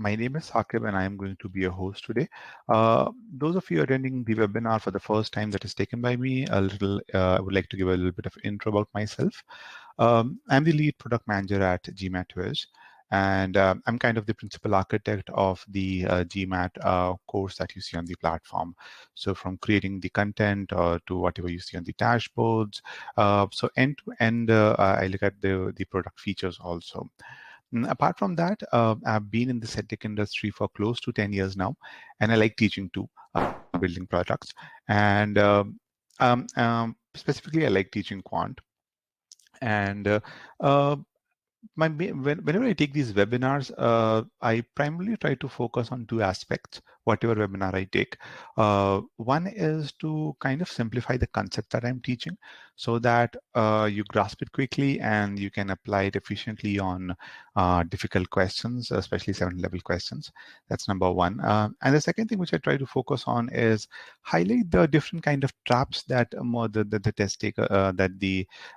My name is Saqib and I am going to be your host today. Those of you attending the webinar for the first time that is taken by me, I would like to give a little bit of intro about myself. I'm the lead product manager at GMAT, and I'm kind of the principal architect of the GMAT course that you see on the platform. So from creating the content to whatever you see on the dashboards. So end to end, I look at the product features also. Apart from that, I've been in the edtech industry for close to 10 years now, and I like teaching too, building products. And specifically, I like teaching quant. And whenever I take these webinars, I primarily try to focus on two aspects, whatever webinar I take. One is to kind of simplify the concept that I'm teaching so that you grasp it quickly and you can apply it efficiently on difficult questions, especially 7th-level questions. That's number one. And the second thing which I try to focus on is highlight the different kind of traps that the test taker, that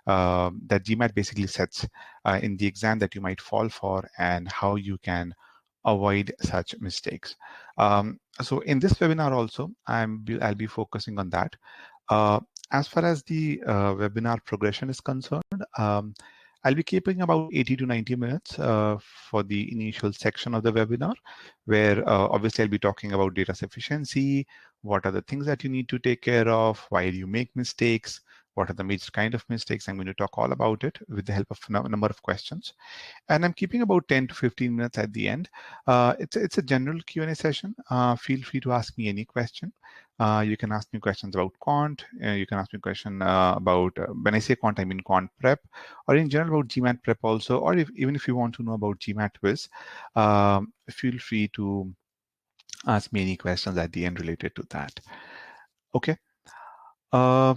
GMAT basically sets in the exam that you might fall for and how you can avoid such mistakes. So in this webinar also, I'll be focusing on that. As far as the webinar progression is concerned, I'll be keeping about 80 to 90 minutes for the initial section of the webinar, where obviously I'll be talking about data sufficiency, what are the things that you need to take care of, why do you make mistakes, what are the major kind of mistakes. I'm going to talk all about it with the help of a number of questions. And I'm keeping about 10 to 15 minutes at the end. It's a general Q&A session. Feel free to ask me any question. You can ask me questions about quant. You can ask me a question about, when I say quant, I mean quant prep, or in general about GMAT prep also, or even if you want to know about GMAT Wiz, feel free to ask me any questions at the end related to that. Okay. I'll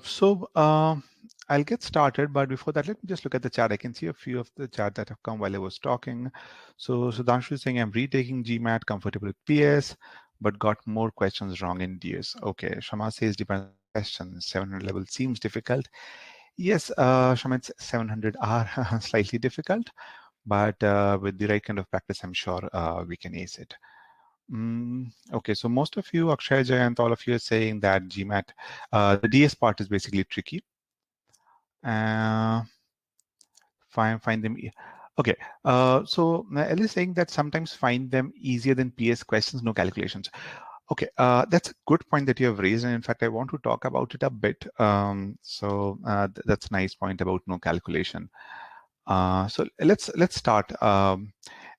get started, but before that, let me just look at the chat. I can see a few of the chat that have come while I was talking. So Sudhanshu is saying, I'm retaking GMAT, comfortable with PS, but got more questions wrong in DS. Okay, Shama says, depends on the question. 700 level seems difficult. Yes, Shama, 700 are slightly difficult, but with the right kind of practice, I'm sure we can ace it. Okay, so most of you, Akshay, Jayant, all of you are saying that GMAT, the DS part is basically tricky. Find them. Okay, so Ellie is saying that sometimes find them easier than PS questions, no calculations. Okay, that's a good point that you have raised, and in fact, I want to talk about it a bit. That's a nice point about no calculation. So let's start,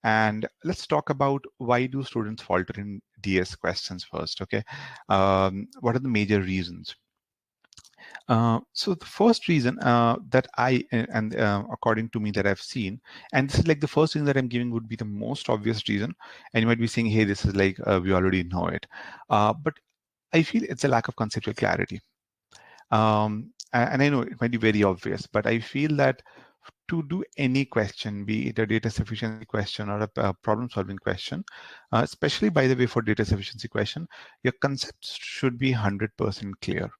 and let's talk about why do students falter in DS questions first. Okay, what are the major reasons? So the first reason that according to me that I've seen, and this is like the first reason that I'm giving would be the most obvious reason, and you might be saying, hey, this is like we already know it, but I feel it's a lack of conceptual clarity. And I know it might be very obvious, but I feel that to do any question, be it a data sufficiency question or a problem-solving question, especially by the way for data sufficiency question, your concepts should be 100% clear.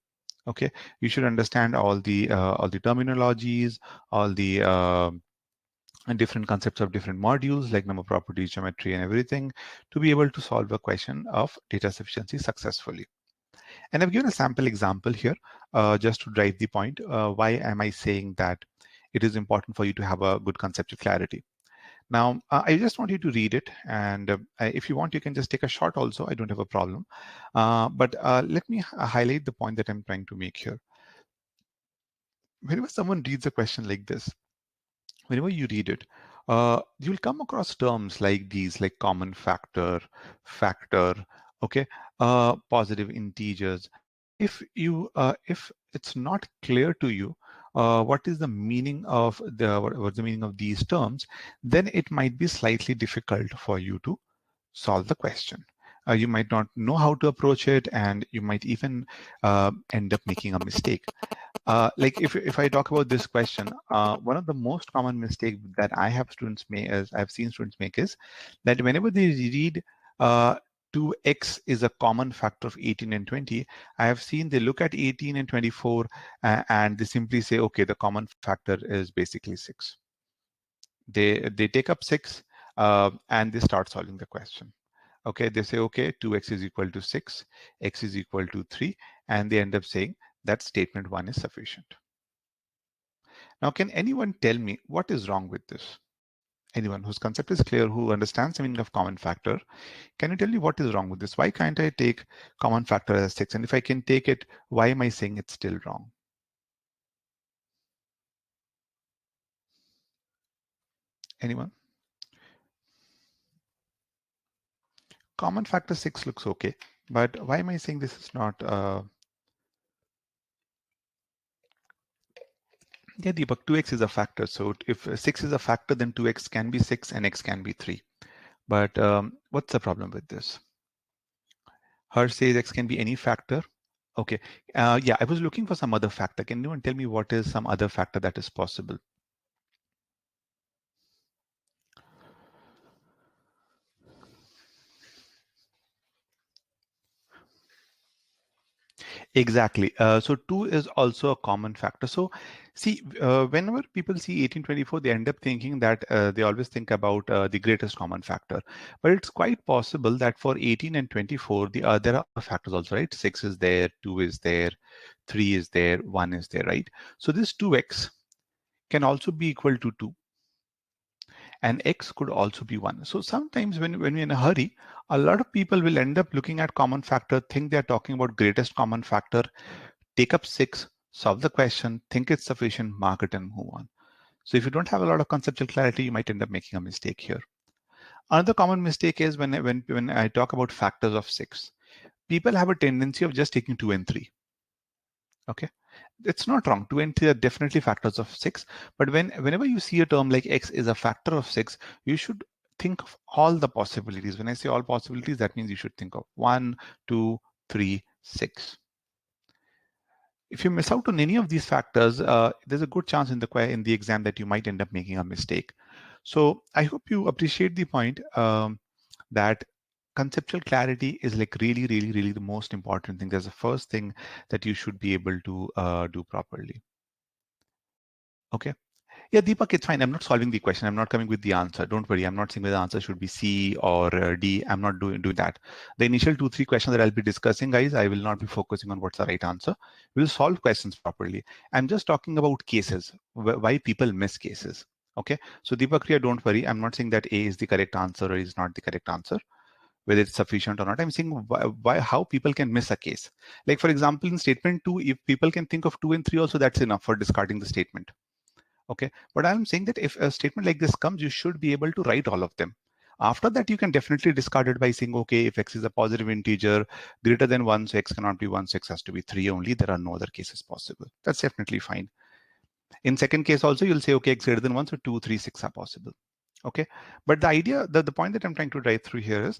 Okay, you should understand all the terminologies, all the different concepts of different modules like number properties, geometry, and everything to be able to solve a question of data sufficiency successfully. And I've given a sample example here just to drive the point. Why am I saying that it is important for you to have a good conceptual clarity? Now, I just want you to read it, and if you want, you can just take a shot also. I don't have a problem. But let me highlight the point that I'm trying to make here. Whenever someone reads a question like this, whenever you read it, you'll come across terms like these, like common factor, okay, positive integers. If it's not clear to you what is the meaning of what's the meaning of these terms, then it might be slightly difficult for you to solve the question. You might not know how to approach it, and you might even end up making a mistake. Like if I talk about this question, one of the most common mistakes that I have students make, as I've seen students make, is that whenever they read 2x is a common factor of 18 and 20, I have seen they look at 18 and 24 and they simply say, okay, the common factor is basically 6. They take up 6 and they start solving the question. Okay, they say, okay, 2x is equal to 6, x is equal to 3, and they end up saying that statement 1 is sufficient. Now, can anyone tell me what is wrong with this? Anyone whose concept is clear, who understands the meaning of common factor, can you tell me what is wrong with this? Why can't I take common factor as 6? And if I can take it, why am I saying it's still wrong? Anyone? Common factor 6 looks okay, but why am I saying this is not? Yeah, Deepak, 2x is a factor. So if 6 is a factor, then 2x can be 6 and x can be 3. But what's the problem with this? Her says x can be any factor. Okay. Yeah, I was looking for some other factor. Can anyone tell me what is some other factor that is possible? Exactly. So 2 is also a common factor. So see, whenever people see 1824, they end up thinking that they always think about the greatest common factor. But it's quite possible that for 18 and 24, there are other factors also, right? 6 is there, 2 is there, 3 is there, 1 is there, right? So this 2x can also be equal to 2. And x could also be 1. So sometimes when we're in a hurry, a lot of people will end up looking at common factor, think they're talking about greatest common factor, take up 6, solve the question, think it's sufficient, mark it, and move on. So if you don't have a lot of conceptual clarity, you might end up making a mistake here. Another common mistake is when I talk about factors of 6, people have a tendency of just taking 2 and 3. Okay, it's not wrong. 2 and 3 are definitely factors of 6. But whenever you see a term like x is a factor of 6, you should think of all the possibilities. When I say all possibilities, that means you should think of 1, 2, 3, 6. If you miss out on any of these factors, there's a good chance in the exam that you might end up making a mistake. So I hope you appreciate the point that conceptual clarity is like really, really, really the most important thing. That's the first thing that you should be able to do properly. Okay. Yeah, Deepak, it's fine. I'm not solving the question. I'm not coming with the answer. Don't worry. I'm not saying whether the answer should be C or D. I'm not doing that. The initial 2-3 questions that I'll be discussing, guys, I will not be focusing on what's the right answer. We'll solve questions properly. I'm just talking about cases, why people miss cases. Okay. So Deepak, Kriya, don't worry. I'm not saying that A is the correct answer or is not the correct answer, whether it's sufficient or not. I'm saying how people can miss a case. Like for example, in statement 2, if people can think of 2 and 3 also, that's enough for discarding the statement. Okay, but I'm saying that if a statement like this comes, you should be able to write all of them. After that, you can definitely discard it by saying, okay, if x is a positive integer greater than 1, so x cannot be 1, so x has to be 3 only. There are no other cases possible. That's definitely fine. In second case also, you'll say, okay, x greater than 1, so 2, 3, 6 are possible. Okay, but the idea, the point that I'm trying to drive through here is,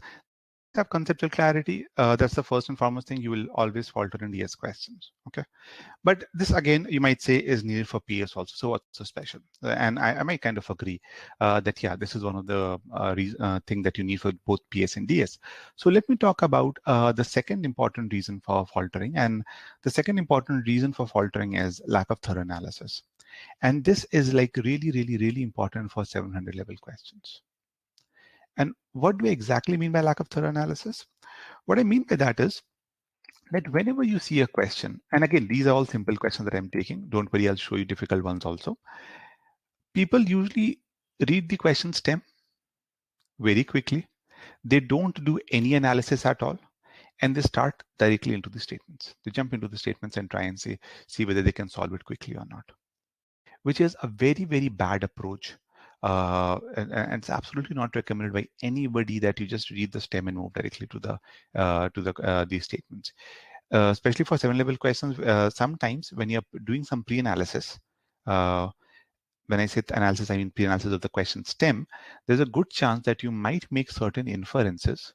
have conceptual clarity. That's the first and foremost thing. You will always falter in DS questions. Okay. But this again, you might say, is needed for PS also. So what's so special? And I might kind of agree that, yeah, this is one of the thing that you need for both PS and DS. So let me talk about the second important reason for faltering. And the second important reason for faltering is lack of thorough analysis. And this is like really, really, really important for 700 level questions. And what do I exactly mean by lack of thorough analysis? What I mean by that is, that whenever you see a question, and again, these are all simple questions that I'm taking. Don't worry, I'll show you difficult ones also. People usually read the question stem very quickly. They don't do any analysis at all. And they start directly into the statements. They jump into the statements and try and see whether they can solve it quickly or not, which is a very, very bad approach. And it's absolutely not recommended by anybody that you just read the stem and move directly to these statements. Especially for 7-level questions, sometimes when you're doing some pre-analysis, when I say analysis, I mean pre-analysis of the question stem, there's a good chance that you might make certain inferences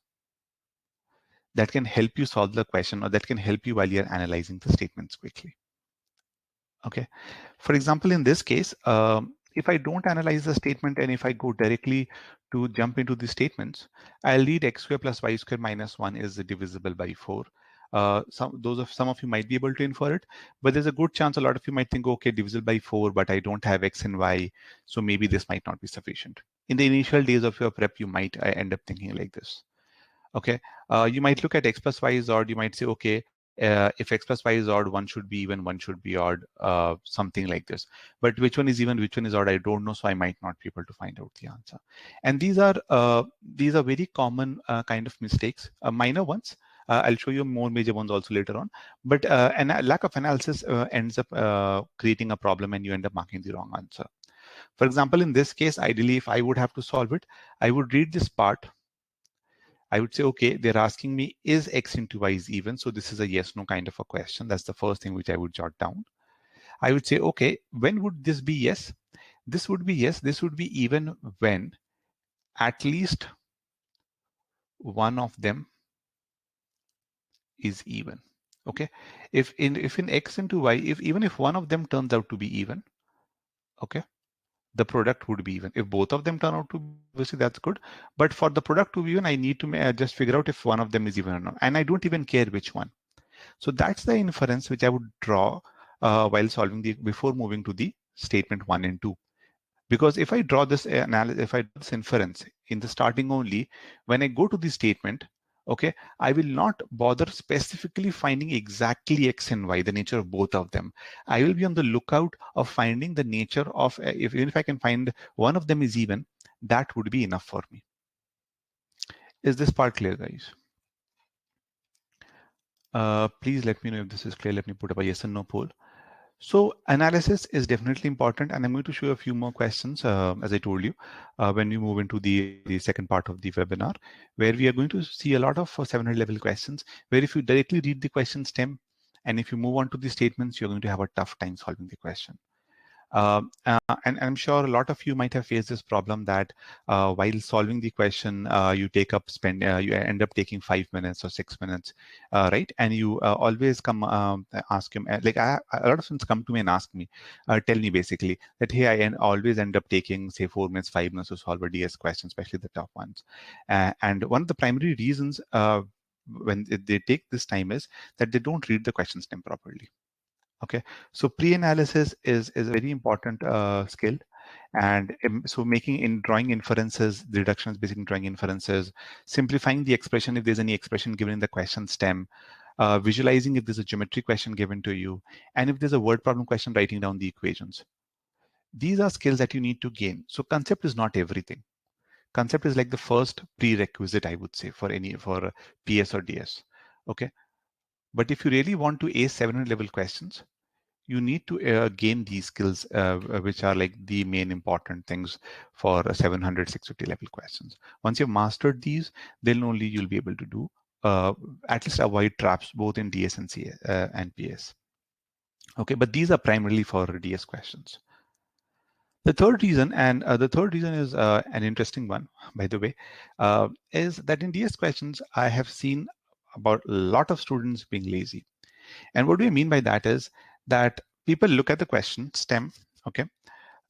that can help you solve the question, or that can help you while you're analyzing the statements quickly. Okay. For example, in this case, if I don't analyze the statement and if I go directly to jump into the statements, I'll read x square plus y square minus 1 is divisible by 4. Some of you might be able to infer it, but there's a good chance a lot of you might think, okay, divisible by 4, but I don't have x and y, so maybe this might not be sufficient. In the initial days of your prep, you might end up thinking like this. Okay, you might look at x plus y is odd. You might say, okay, if x plus y is odd, one should be even, one should be odd, something like this. But which one is even, which one is odd, I don't know, so I might not be able to find out the answer. And these are very common kind of mistakes, minor ones. I'll show you more major ones also later on. But and a lack of analysis ends up creating a problem, and you end up marking the wrong answer. For example, in this case, ideally, if I would have to solve it, I would read this part. I would say, okay, they're asking me, is x into y is even? So this is a yes, no kind of a question. That's the first thing which I would jot down. I would say, okay, when would this be yes? This would be yes. This would be even when at least one of them is even. Okay. If in x into y, even if one of them turns out to be even, okay, the product would be even. If both of them turn out to be, obviously that's good. But for the product to be even, I need to just figure out if one of them is even or not. And I don't even care which one. So that's the inference which I would draw while solving before moving to the statement 1 and 2. Because if I draw this analysis, if I do this inference in the starting only, when I go to the statement, okay, I will not bother specifically finding exactly x and y, the nature of both of them. I will be on the lookout of finding the nature of, even if I can find one of them is even, that would be enough for me. Is this part clear, guys? Please let me know if this is clear. Let me put up a yes and no poll. So analysis is definitely important, and I'm going to show you a few more questions, as I told you, when we move into the second part of the webinar, where we are going to see a lot of 700 level questions, where if you directly read the question stem, and if you move on to the statements, you're going to have a tough time solving the question. And I'm sure a lot of you might have faced this problem that while solving the question, you you end up taking 5 minutes or 6 minutes, right? And you always come ask him, like a lot of students come to me and ask me, tell me basically that, hey, always end up taking say 4 minutes, 5 minutes to solve a DS question, especially the tough ones. And one of the primary reasons when they take this time is that they don't read the question stem properly. Okay, so pre-analysis is a very important skill, and so drawing inferences, the reduction is basically drawing inferences, simplifying the expression if there's any expression given in the question stem, visualizing if there's a geometry question given to you, and if there's a word problem question, writing down the equations. These are skills that you need to gain. So concept is not everything. Concept is like the first prerequisite, I would say, for PS or DS. Okay, but if you really want to ace 700 level questions, you need to gain these skills, which are like the main important things for a 700, 650 level questions. Once you've mastered these, then only you'll be able to do at least avoid traps both in DS and and PS. Okay, but these are primarily for DS questions. The third reason, and the third reason is an interesting one, by the way, is that in DS questions, I have seen about a lot of students being lazy. And what do I mean by that is that people look at the question stem, okay?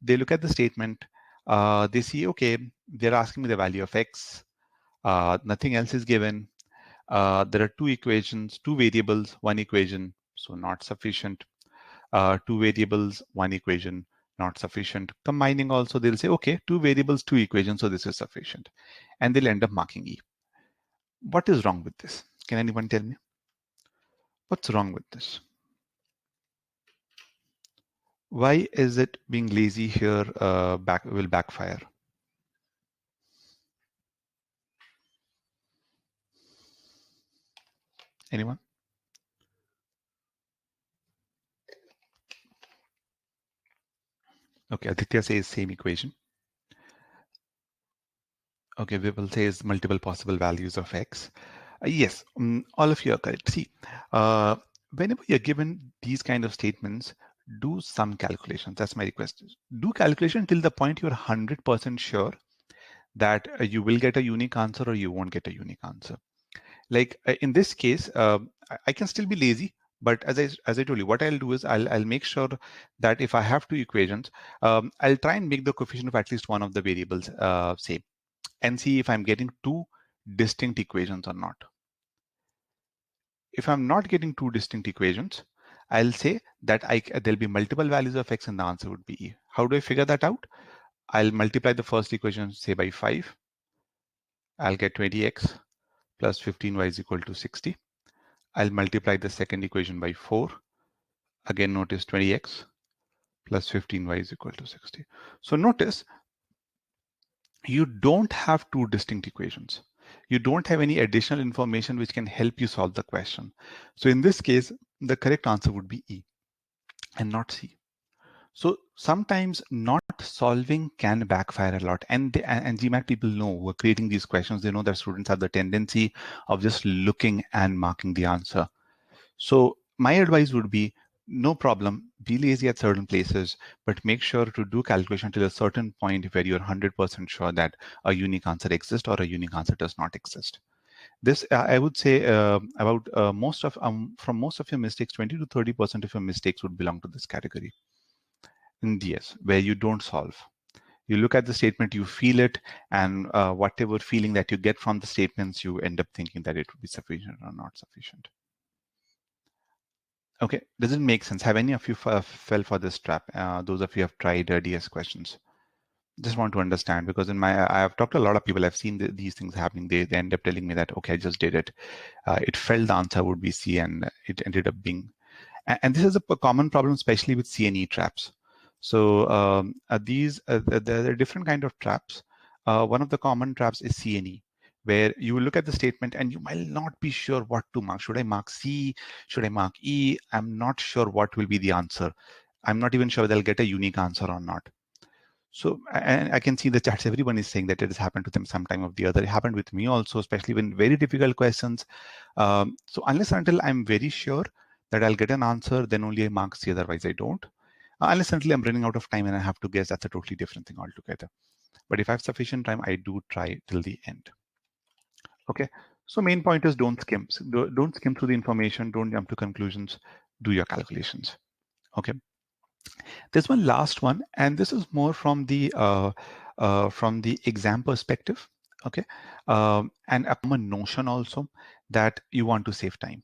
They look at the statement, they see, okay, they're asking me the value of x, nothing else is given. There are two equations, two variables, one equation, so not sufficient. Two variables, one equation, not sufficient. Combining also, they'll say, okay, two variables, two equations, so this is sufficient. And they'll end up marking E. What is wrong with this? Can anyone tell me? What's wrong with this? Why is it being lazy here will backfire? Anyone? Okay, Aditya says same equation. Okay, Vipul says multiple possible values of x. Yes, all of you are correct. See, whenever you're given these kind of statements, do some calculations. That's my request. Do calculation till the point you're 100% sure that you will get a unique answer or you won't get a unique answer. Like in this case, I can still be lazy, but as I told you, what I'll do is I'll make sure that if I have two equations, I'll try and make the coefficient of at least one of the variables same, and see if I'm getting two distinct equations or not. If I'm not getting two distinct equations, I'll say that there'll be multiple values of x and the answer would be E. How do I figure that out? I'll multiply the first equation, say by 5. I'll get 20x plus 15y is equal to 60. I'll multiply the second equation by 4. Again, notice 20x plus 15y is equal to 60. So notice you don't have two distinct equations. You don't have any additional information which can help you solve the question. So in this case, the correct answer would be E and not C. So sometimes not solving can backfire a lot. And GMAT people know who are creating these questions, they know that students have the tendency of just looking and marking the answer. So my advice would be, no problem, be lazy at certain places, but make sure to do calculation till a certain point where you're 100% sure that a unique answer exists or a unique answer does not exist. This, I would say, about from most of your mistakes, 20 to 30% of your mistakes would belong to this category. And yes, where you don't solve. You look at the statement, you feel it, and whatever feeling that you get from the statements, you end up thinking that it would be sufficient or not sufficient. Okay, does it make sense? Have any of you fell for this trap? Those of you have tried DS questions. Just want to understand, because I have talked to a lot of people. I've seen these things happening. They end up telling me that, okay, I just did it. It felt the answer would be C, and it ended up being. And this is a common problem, especially with Cne traps. So there are different kind of traps. One of the common traps is Cne, where you will look at the statement and you might not be sure what to mark. Should I mark C? Should I mark E? I'm not sure what will be the answer. I'm not even sure they'll get a unique answer or not. So I can see the chats. Everyone is saying that it has happened to them sometime or the other. It happened with me also, especially when very difficult questions. So unless until I'm very sure that I'll get an answer, then only I mark C. Otherwise, I don't. Unless until I'm running out of time and I have to guess, that's a totally different thing altogether. But if I have sufficient time, I do try till the end. Okay. So main point is don't skim. Don't skim through the information. Don't jump to conclusions. Do your calculations. Okay. There's one last one, and this is more from the exam perspective, okay, and a common notion also that you want to save time.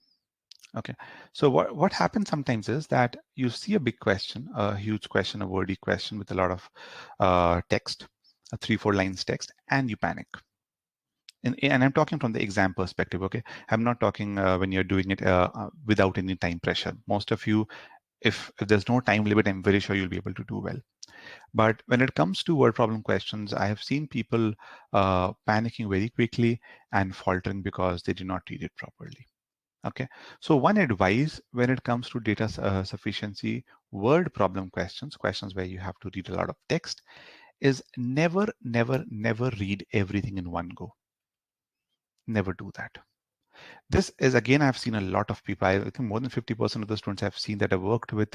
Okay, so what happens sometimes is that you see a big question, a huge question, a wordy question with a lot of text, a 3-4 lines text, and you panic. And I'm talking from the exam perspective, okay? I'm not talking when you're doing it without any time pressure. Most of you, if there's no time limit, I'm very sure you'll be able to do well. But when it comes to word problem questions, I have seen people panicking very quickly and faltering because they did not read it properly. Okay, so one advice when it comes to data sufficiency, word problem questions, questions where you have to read a lot of text, is never, never, never read everything in one go. Never do that. This is, again, I've seen a lot of people. I think more than 50% of the students I've seen that I've worked with,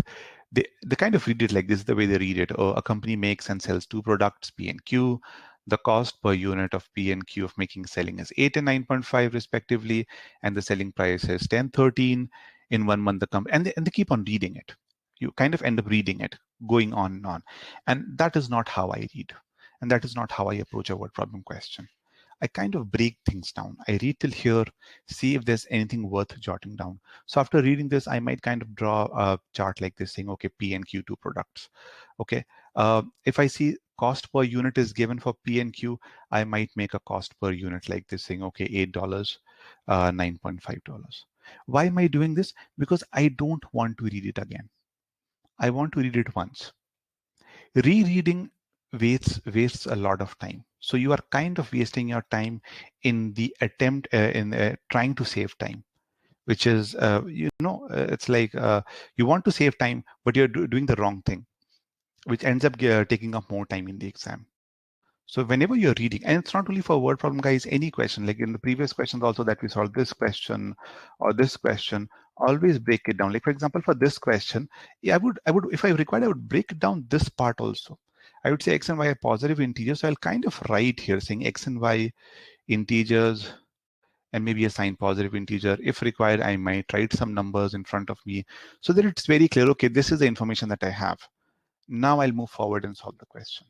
they kind of read it like this is the way they read it. Oh, a company makes and sells 2 products, P and Q. The cost per unit of P and Q of making selling is 8 and 9.5 respectively, and the selling price is 10, 13. In 1 month, the company, and they keep on reading it. You kind of end up reading it, going on and on. And that is not how I read. And that is not how I approach a word problem question. I kind of break things down. I read till here, see if there's anything worth jotting down. So after reading this, I might kind of draw a chart like this saying, okay, P and Q2 products. Okay, if I see cost per unit is given for P and Q, I might make a cost per unit like this saying, okay, $8, $9.5. Why am I doing this? Because I don't want to read it again. I want to read it once. Rereading wastes a lot of time. So you are kind of wasting your time in the attempt in trying to save time, which is it's like you want to save time, but you're doing the wrong thing, which ends up taking up more time in the exam. So whenever you're reading, and it's not only for word problem, guys, any question, like in the previous questions also that we solved, this question or this question, always break it down. Like for example, for this question, yeah, I would, if I required, I would break down this part also. I would say X and Y are positive integers. So I'll kind of write here saying X and Y integers and maybe assign positive integer. If required, I might write some numbers in front of me so that it's very clear, okay, this is the information that I have. Now I'll move forward and solve the question.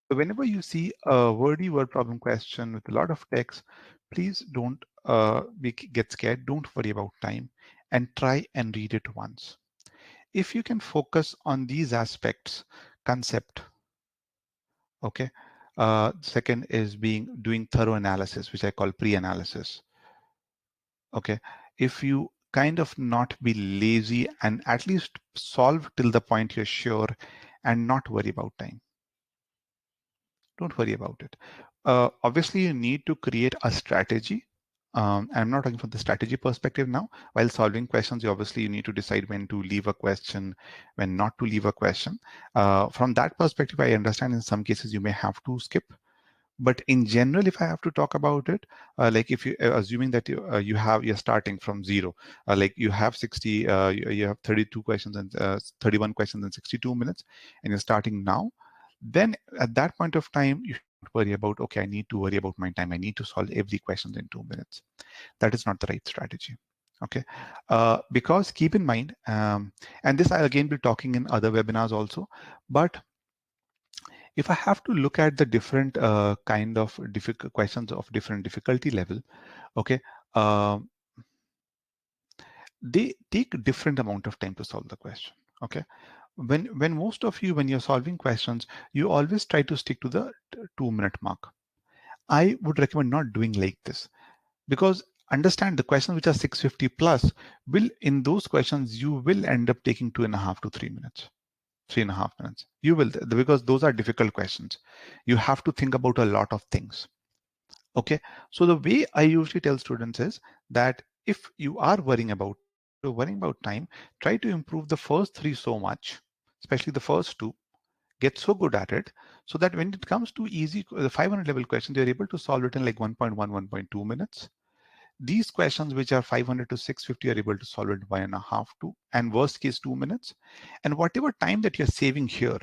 So whenever you see a wordy word problem question with a lot of text, please don't get scared. Don't worry about time and try and read it once. If you can focus on these aspects, concept, okay, Second is doing thorough analysis, which I call pre-analysis. Okay, if you kind of not be lazy and at least solve till the point you're sure and not worry about time. Don't worry about it. Obviously, you need to create a strategy. I'm not talking from the strategy perspective now. While solving questions, you need to decide when to leave a question, when not to leave a question. From that perspective, I understand in some cases you may have to skip. But in general, if I have to talk about it, like if you assuming that you're starting from zero, like you have 60, you have 32 questions and 31 questions in 62 minutes, and you're starting now, then at that point of time, you should not worry about, okay, I need to worry about my time. I need to solve every question in 2 minutes. That is not the right strategy. Okay, because keep in mind, and this I'll again be talking in other webinars also, but if I have to look at the different kind of difficult questions of different difficulty level, okay, uh, they take different amount of time to solve the question. Okay, when most of you, when you're solving questions, you always try to stick to the 2 minute mark. I would recommend not doing like this, because understand the questions which are 650 plus will, in those questions, you will end up taking 2.5 to 3 minutes. 3.5 minutes. You will, because those are difficult questions. You have to think about a lot of things. Okay. So the way I usually tell students is that if you are worrying about time, try to improve the first three so much, especially the first two, get so good at it so that when it comes to easy, the 500 level questions, you're able to solve it in like 1.1, 1.2 minutes. These questions, which are 500 to 650, are able to solve it 1.5 to, and worst case 2 minutes. And whatever time that you're saving here,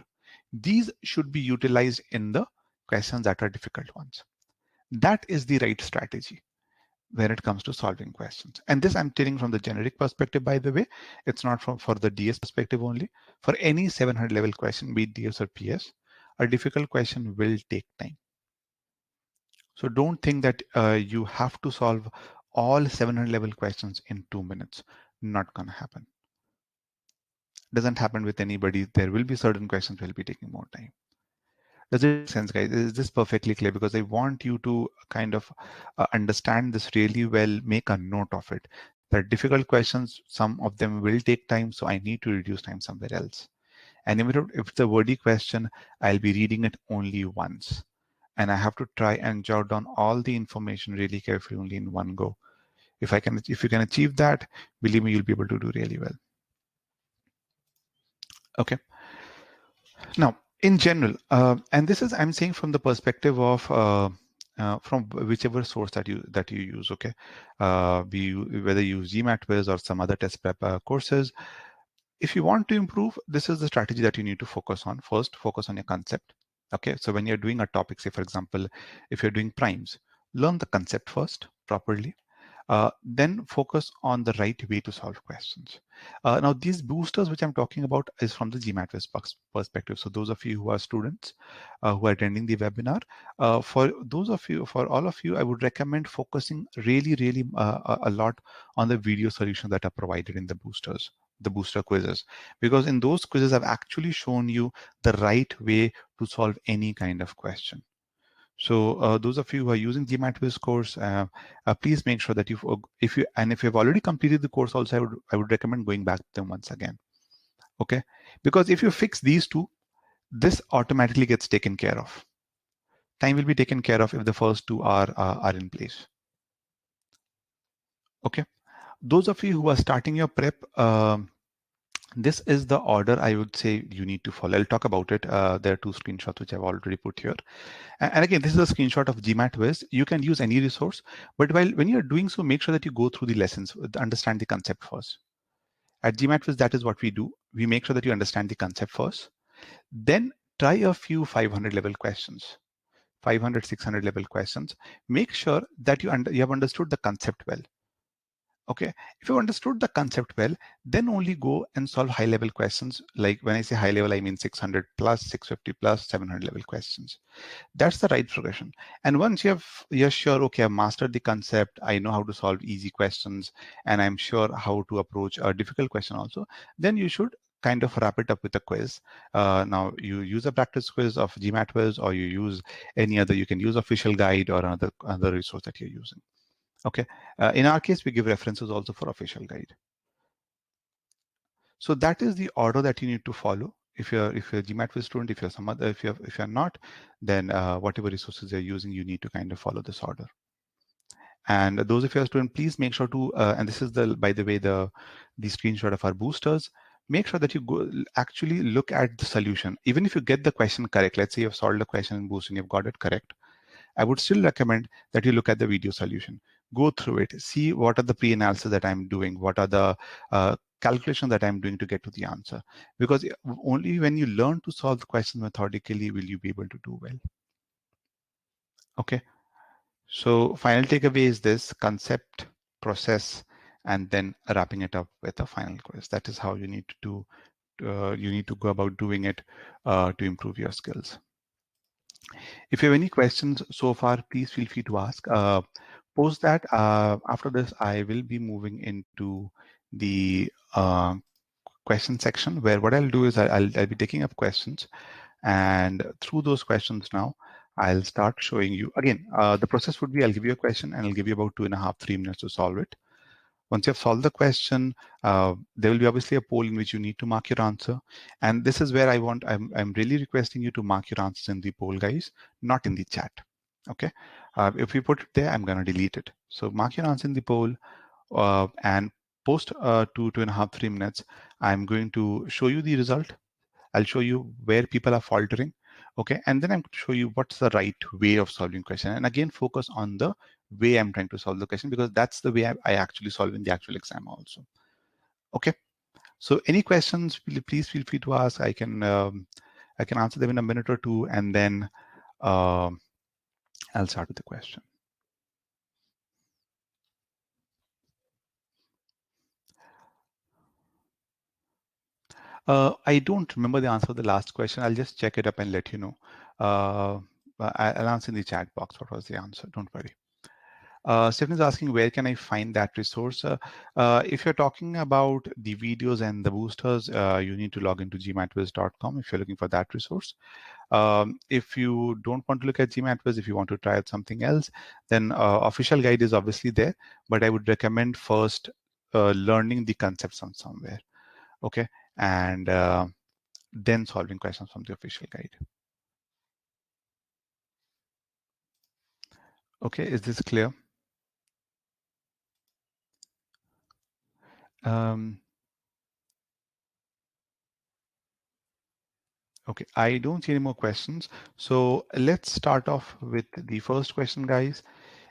these should be utilized in the questions that are difficult ones. That is the right strategy when it comes to solving questions. And this I'm telling from the generic perspective, by the way. It's not for the DS perspective only. For any 700 level question, be it DS or PS, a difficult question will take time. So don't think that you have to solve all 700 level questions in 2 minutes. Not gonna happen. Doesn't happen with anybody. There will be certain questions will be taking more time. Does it make sense, guys? Is this perfectly clear? Because I want you to kind of understand this really well, make a note of it. There are difficult questions. Some of them will take time, so I need to reduce time somewhere else. And if it's a wordy question, I'll be reading it only once. And I have to try and jot down all the information really carefully only in one go. If you can achieve that, believe me, you'll be able to do really well. Okay. Now, in general, and this is I'm saying from the perspective of from whichever source that you use. Okay, whether you use GMAT Wiz or some other test prep courses. If you want to improve, this is the strategy that you need to focus on. First, focus on your concept. Okay, so when you're doing a topic, say for example, if you're doing primes, learn the concept first properly. Then focus on the right way to solve questions. Now, these boosters which I'm talking about is from the GMAT perspective. So those of you who are students who are attending the webinar, for all of you, I would recommend focusing really a lot on the video solutions that are provided in the boosters, the booster quizzes, because in those quizzes I've actually shown you the right way to solve any kind of question. So those of you who are using GMAT Wiz course, please make sure that if you've already completed the course, also I would recommend going back to them once again. Okay, because if you fix these two, this automatically gets taken care of. Time will be taken care of if the first two are in place. Okay, those of you who are starting your prep, this is the order I would say you need to follow. I'll talk about it. There are two screenshots which I've already put here. And again, this is a screenshot of GMAT Wiz. You can use any resource, but when you're doing so, make sure that you go through the lessons, understand the concept first. At GMAT Wiz, that is what we do. We make sure that you understand the concept first. Then try a few 500 level questions, 500, 600 level questions. Make sure that you have understood the concept well. Okay, if you understood the concept well, then only go and solve high level questions. Like when I say high level, I mean 600 plus, 650 plus, 700 level questions. That's the right progression. And once you're sure, okay, I've mastered the concept, I know how to solve easy questions, and I'm sure how to approach a difficult question also, then you should kind of wrap it up with a quiz. Now you use a practice quiz of GMAT quiz, or you use any other. You can use official guide or another resource that you're using. Okay. In our case, we give references also for official guide. So that is the order that you need to follow. If you're a GMAT quiz student, if you're some other, if you're not, then whatever resources you're using, you need to kind of follow this order. And those of you are student, please make sure to, and this is by the way, the screenshot of our boosters. Make sure that you go actually look at the solution. Even if you get the question correct, let's say you've solved the question in Boost and you've got it correct, I would still recommend that you look at the video solution. Go through it, see what are the pre-analysis that I'm doing, what are the calculations that I'm doing to get to the answer. Because only when you learn to solve the questions methodically will you be able to do well. Okay. So final takeaway is this: concept, process, and then wrapping it up with a final quiz. That is how you need to do. You need to go about doing it to improve your skills. If you have any questions so far, please feel free to ask. Post that. After this, I will be moving into the question section, where what I'll do is I'll be taking up questions, and through those questions now, I'll start showing you. Again, the process would be I'll give you a question and I'll give you about 2.5, 3 minutes to solve it. Once you've solved the question, there will be obviously a poll in which you need to mark your answer. And this is where I'm really requesting you to mark your answers in the poll, guys, not in the chat. Okay. If you put it there, I'm going to delete it. So mark your answer in the poll and post 2.5, 3 minutes. I'm going to show you the result. I'll show you where people are faltering. Okay. And then I'm going to show you what's the right way of solving question. And again, focus on the way I'm trying to solve the question, because that's the way I actually solve in the actual exam also. Okay. So any questions, please feel free to ask. I can answer them in a minute or two, and then I'll start with the question. I don't remember the answer to the last question. I'll just check it up and let you know. I'll answer in the chat box what was the answer. Don't worry. Stephen is asking, where can I find that resource? If you're talking about the videos and the boosters, you need to log into gmatwiz.com if you're looking for that resource. If you don't want to look at GMAT, if you want to try out something else, then official guide is obviously there, but I would recommend first learning the concepts on somewhere. Okay. And then solving questions from the official guide. Okay, is this clear? Okay, I don't see any more questions. So let's start off with the first question, guys.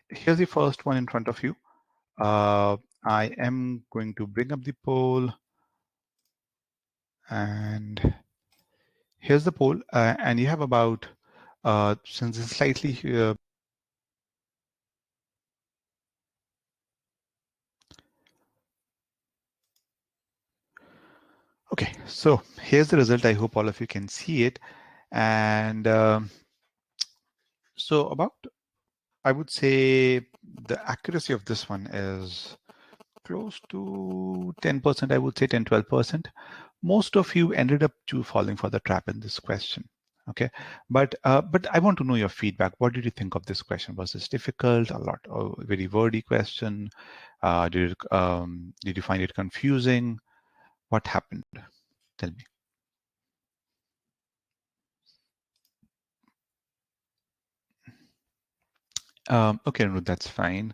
Here's the first one in front of you. I am going to bring up the poll. And here's the poll. And you have about, since it's slightly okay, so here's the result. I hope all of you can see it. And so about, I would say the accuracy of this one is close to 10%, I would say 10, 12%. Most of you ended up falling for the trap in this question. Okay, but I want to know your feedback. What did you think of this question? Was this difficult, a lot, or very wordy question? Did you find it confusing? What happened? Tell me. Okay, no, that's fine.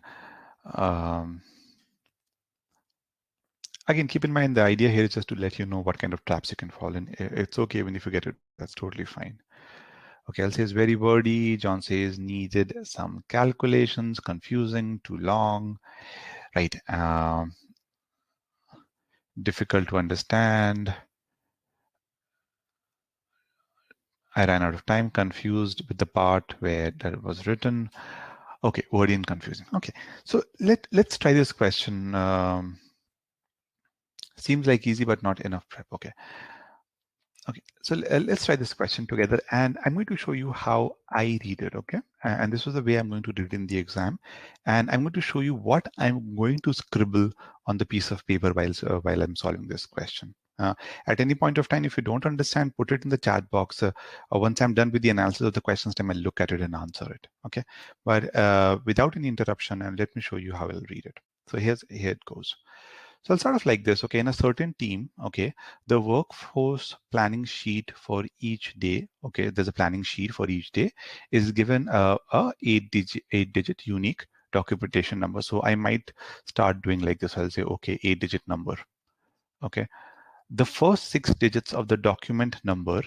Again, keep in mind the idea here is just to let you know what kind of traps you can fall in. It's okay even if you get it. That's totally fine. Okay, I'll say it's very wordy. John says needed some calculations, confusing, too long, right? Difficult to understand. I ran out of time, confused with the part where that was written. Okay, wordy and confusing. Okay, so let's try this question. Seems like easy, but not enough prep. Okay. Okay, so let's try this question together, and I'm going to show you how I read it, okay? And this is the way I'm going to read it in the exam, and I'm going to show you what I'm going to scribble on the piece of paper while I'm solving this question. At any point of time, if you don't understand, put it in the chat box. Once I'm done with the analysis of the questions, then I'll look at it and answer it. Okay, but without any interruption, and let me show you how I'll read it. So here it goes. So I'll start off like this. Okay, in a certain team, okay, the workforce planning sheet for each day. Okay, there's a planning sheet for each day is given a eight-digit unique documentation number. So I might start doing like this. I'll say, okay, 8-digit number. Okay. The first 6 digits of the document number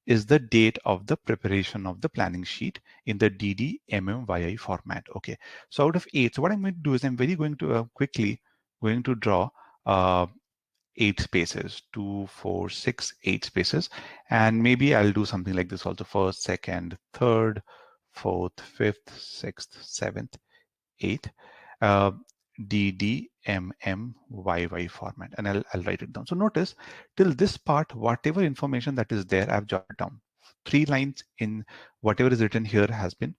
is the date of the preparation of the planning sheet in the DDMMYI format. Okay, so out of 8, so what I'm going to do is I'm very going to quickly going to draw 8 spaces, 2, 4, 6, 8 spaces, and maybe I'll do something like this also: first, second, third, fourth, fifth, sixth, seventh, eighth. DDMMYY format, and I'll write it down. So notice till this part, whatever information that is there, I've jotted down. 3 lines in whatever is written here has been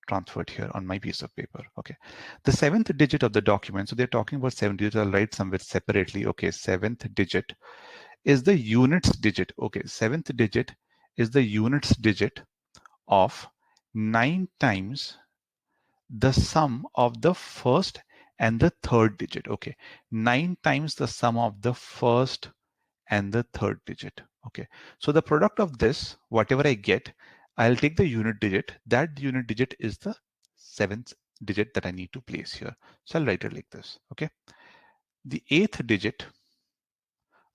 transferred here on my piece of paper. Okay, the 7th digit of the document, so they're talking about 7 digits. I'll write somewhere separately. Okay, 7th digit is the units digit. Okay, 7th digit is the units digit of 9 times the sum of the first and the third digit. Okay, 9 times the sum of the first and the third digit. Okay, so the product of this, whatever I get, I'll take the unit digit. That unit digit is the 7th digit that I need to place here. So I'll write it like this. Okay, the 8th digit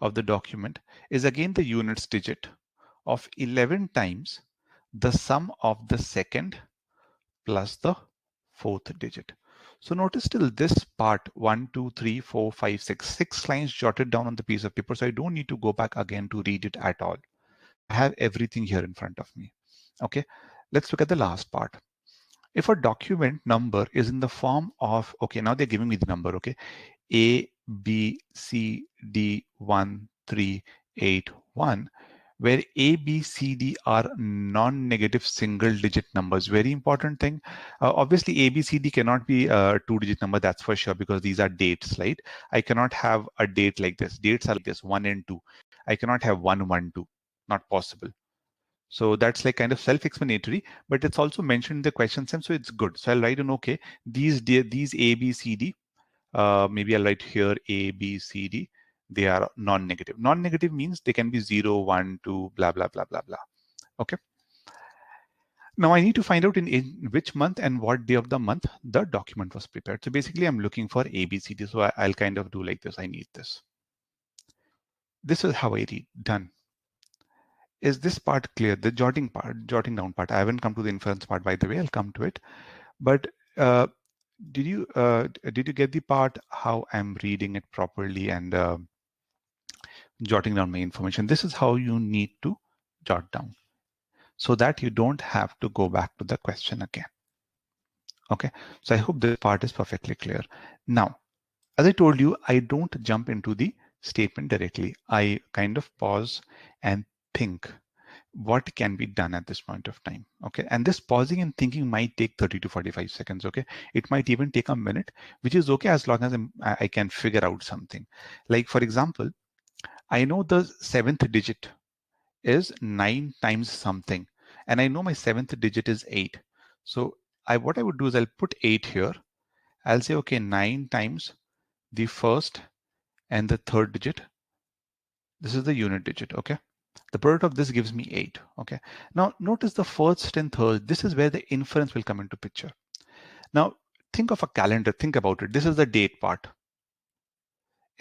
of the document is again the units digit of 11 times the sum of the second plus the 4th digit. So notice till this part, 1, 2, 3, 4, 5, 6, 6 lines jotted down on the piece of paper. So I don't need to go back again to read it at all. I have everything here in front of me. Okay, let's look at the last part. If a document number is in the form of, okay, now they're giving me the number, okay, A, B, C, D, 1, 3, 8, 1, where A, B, C, D are non-negative single-digit numbers. Very important thing. Obviously, A, B, C, D cannot be a 2-digit number, that's for sure, because these are dates, right? I cannot have a date like this. Dates are like this, 1 and 2. I cannot have 1, 1, 2. Not possible. So that's like kind of self-explanatory, but it's also mentioned in the question stem, so it's good. So I'll write in, okay, these A, B, C, D, maybe I'll write here A, B, C, D. They are non-negative. Non-negative means they can be 0, 1, 2, blah, blah, blah, blah, blah. Okay. Now I need to find out in which month and what day of the month the document was prepared. So basically I'm looking for A, B, C, D. So I'll kind of do like this. I need this. This is how I read. Done. Is this part clear? The jotting down part. I haven't come to the inference part, by the way. I'll come to it. But did you get the part how I'm reading it properly and jotting down my information? This is how you need to jot down so that you don't have to go back to the question again. Okay, so I hope this part is perfectly clear. Now, as I told you, I don't jump into the statement directly. I kind of pause and think what can be done at this point of time. Okay, and this pausing and thinking might take 30 to 45 seconds. Okay, it might even take a minute, which is okay as long as I can figure out something. Like for example, I know the 7th digit is 9 times something, and I know my 7th digit is 8. So what I would do is I'll put 8 here. I'll say, okay, 9 times the first and the third digit. This is the unit digit. Okay, the product of this gives me 8. Okay, now notice the first and third. This is where the inference will come into picture. Now think of a calendar. Think about it. This is the date part.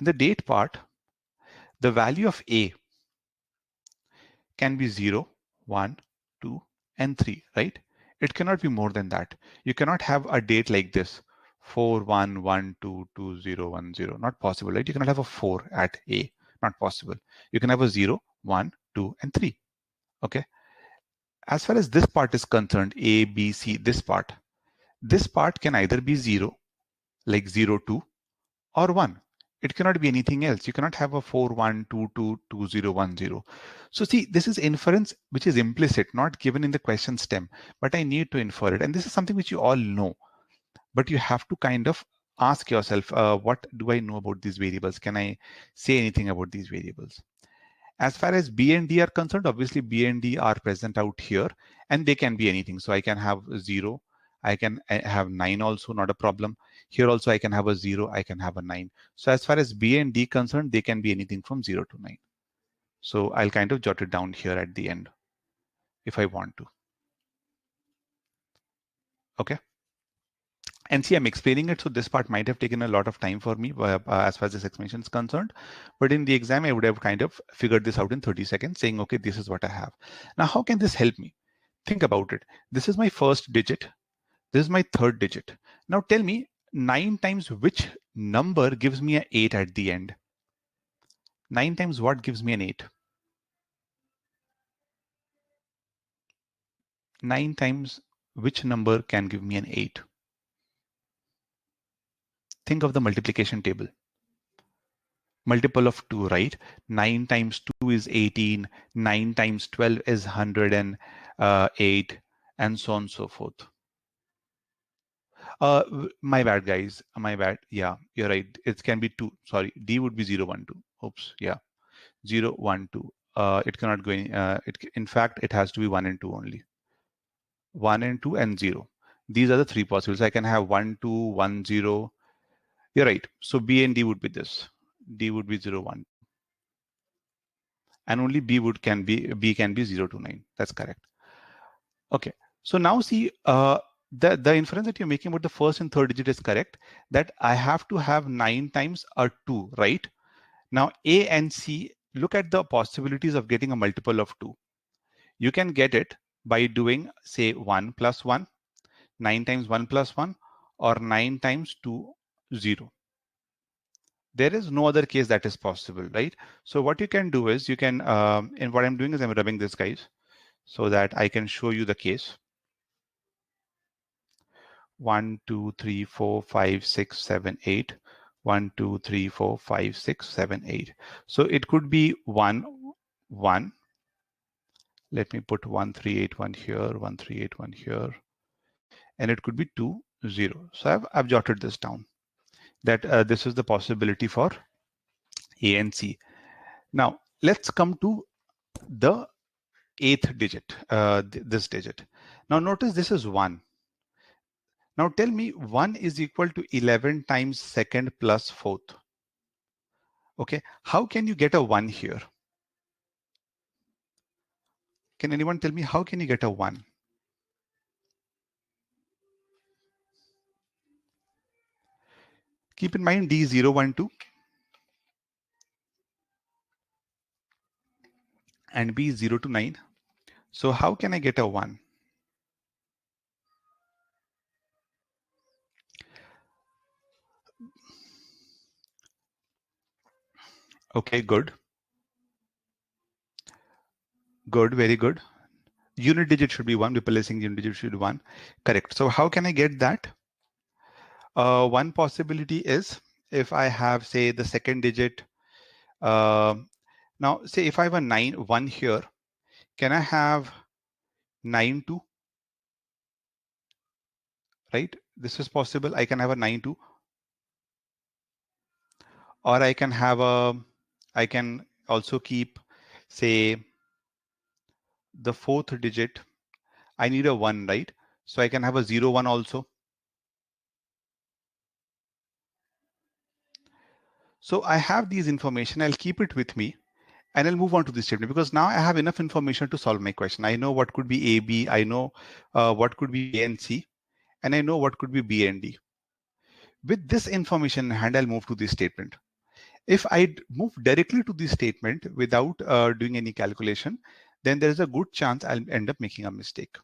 In the date part, the value of A can be 0, 1, 2, and 3, right? It cannot be more than that. You cannot have a date like this, 4, 1, 1, 2, 2, 0, 1, 0. Not possible, right? You cannot have a 4 at A. Not possible. You can have a 0, 1, 2, and 3. Okay. As far as this part is concerned, A, B, C, this part can either be 0, like 0, 2, or 1. It cannot be anything else. You cannot have a 4, 1, 2, 2, 2, 0, 1, 0. So see, this is inference which is implicit, not given in the question stem, but I need to infer it. And this is something which you all know, but you have to kind of ask yourself, what do I know about these variables? Can I say anything about these variables? As far as B and D are concerned, obviously B and D are present out here, and they can be anything. So I can have 0, I can have 9 also, not a problem. Here also I can have a 0, I can have a 9. So as far as B and D concerned, they can be anything from 0 to 9. So I'll kind of jot it down here at the end if I want to. Okay. And see, I'm explaining it, so this part might have taken a lot of time for me as far as this explanation is concerned. But in the exam, I would have kind of figured this out in 30 seconds, saying, okay, this is what I have. Now, how can this help me? Think about it. This is my first digit. This is my third digit. Now tell me, 9 times which number gives me an 8 at the end? 9 times what gives me an 8? 9 times which number can give me an 8? Think of the multiplication table. Multiple of 2, right? 9 times 2 is 18. 9 times 12 is 108, and so on and so forth. My bad, guys. My bad. Yeah, you're right. It can be 2. Sorry, D would be 0, 1, 2. Oops. Yeah, 0, 1, 2. It cannot go in. In fact, it has to be 1 and 2 only. 1 and 2 and 0. These are the 3 possibles. I can have 1, 2, 1, 0. You're right. So B and D would be this. D would be 0, 1. And only B can be 0 to 9. That's correct. Okay. So now see, the inference that you're making about the first and third digit is correct. That I have to have 9 times a 2, right? Now A and C, look at the possibilities of getting a multiple of 2. You can get it by doing, say, 1 plus 1, 9 times 1 plus 1, or 9 times 2, 0. There is no other case that is possible, right? So what you can do is you can, and what I'm doing is I'm rubbing this, guys, so that I can show you the case. 1, 2, 3, 4, 5, 6, 7, 8. 1, 2, 3, 4, 5, 6, 7, 8. So it could be 1, 1. Let me put 1, 3, 8, 1 here, 1, 3, 8, 1 here. And it could be 2, 0. So I've jotted this down, that this is the possibility for A and C. Now, let's come to the 8th digit, this digit. Now, notice this is 1. Now, tell me 1 is equal to 11 times second plus 4th. Okay, how can you get a 1 here? Can anyone tell me how can you get a 1? Keep in mind D 0, 1, 2 and B 0 to 9. So how can I get a 1? Okay, good. Good, very good. Unit digit should be 1. Replacing unit digit should be 1. Correct. So how can I get that? One possibility is if I have, say, the second digit. Now, say if I have a 9, 1 here, can I have 9, 2? Right? This is possible. I can have a 9, 2. Or I can have I can also keep, say, the 4th digit. I need a 1, right? So I can have a 0, 1 also. So I have these information. I'll keep it with me and I'll move on to this statement, because now I have enough information to solve my question. I know what could be A, B. I know what could be A and C. And I know what could be B and D. With this information in hand, I'll move to this statement. If I move directly to this statement without doing any calculation, then there is a good chance I'll end up making a mistake.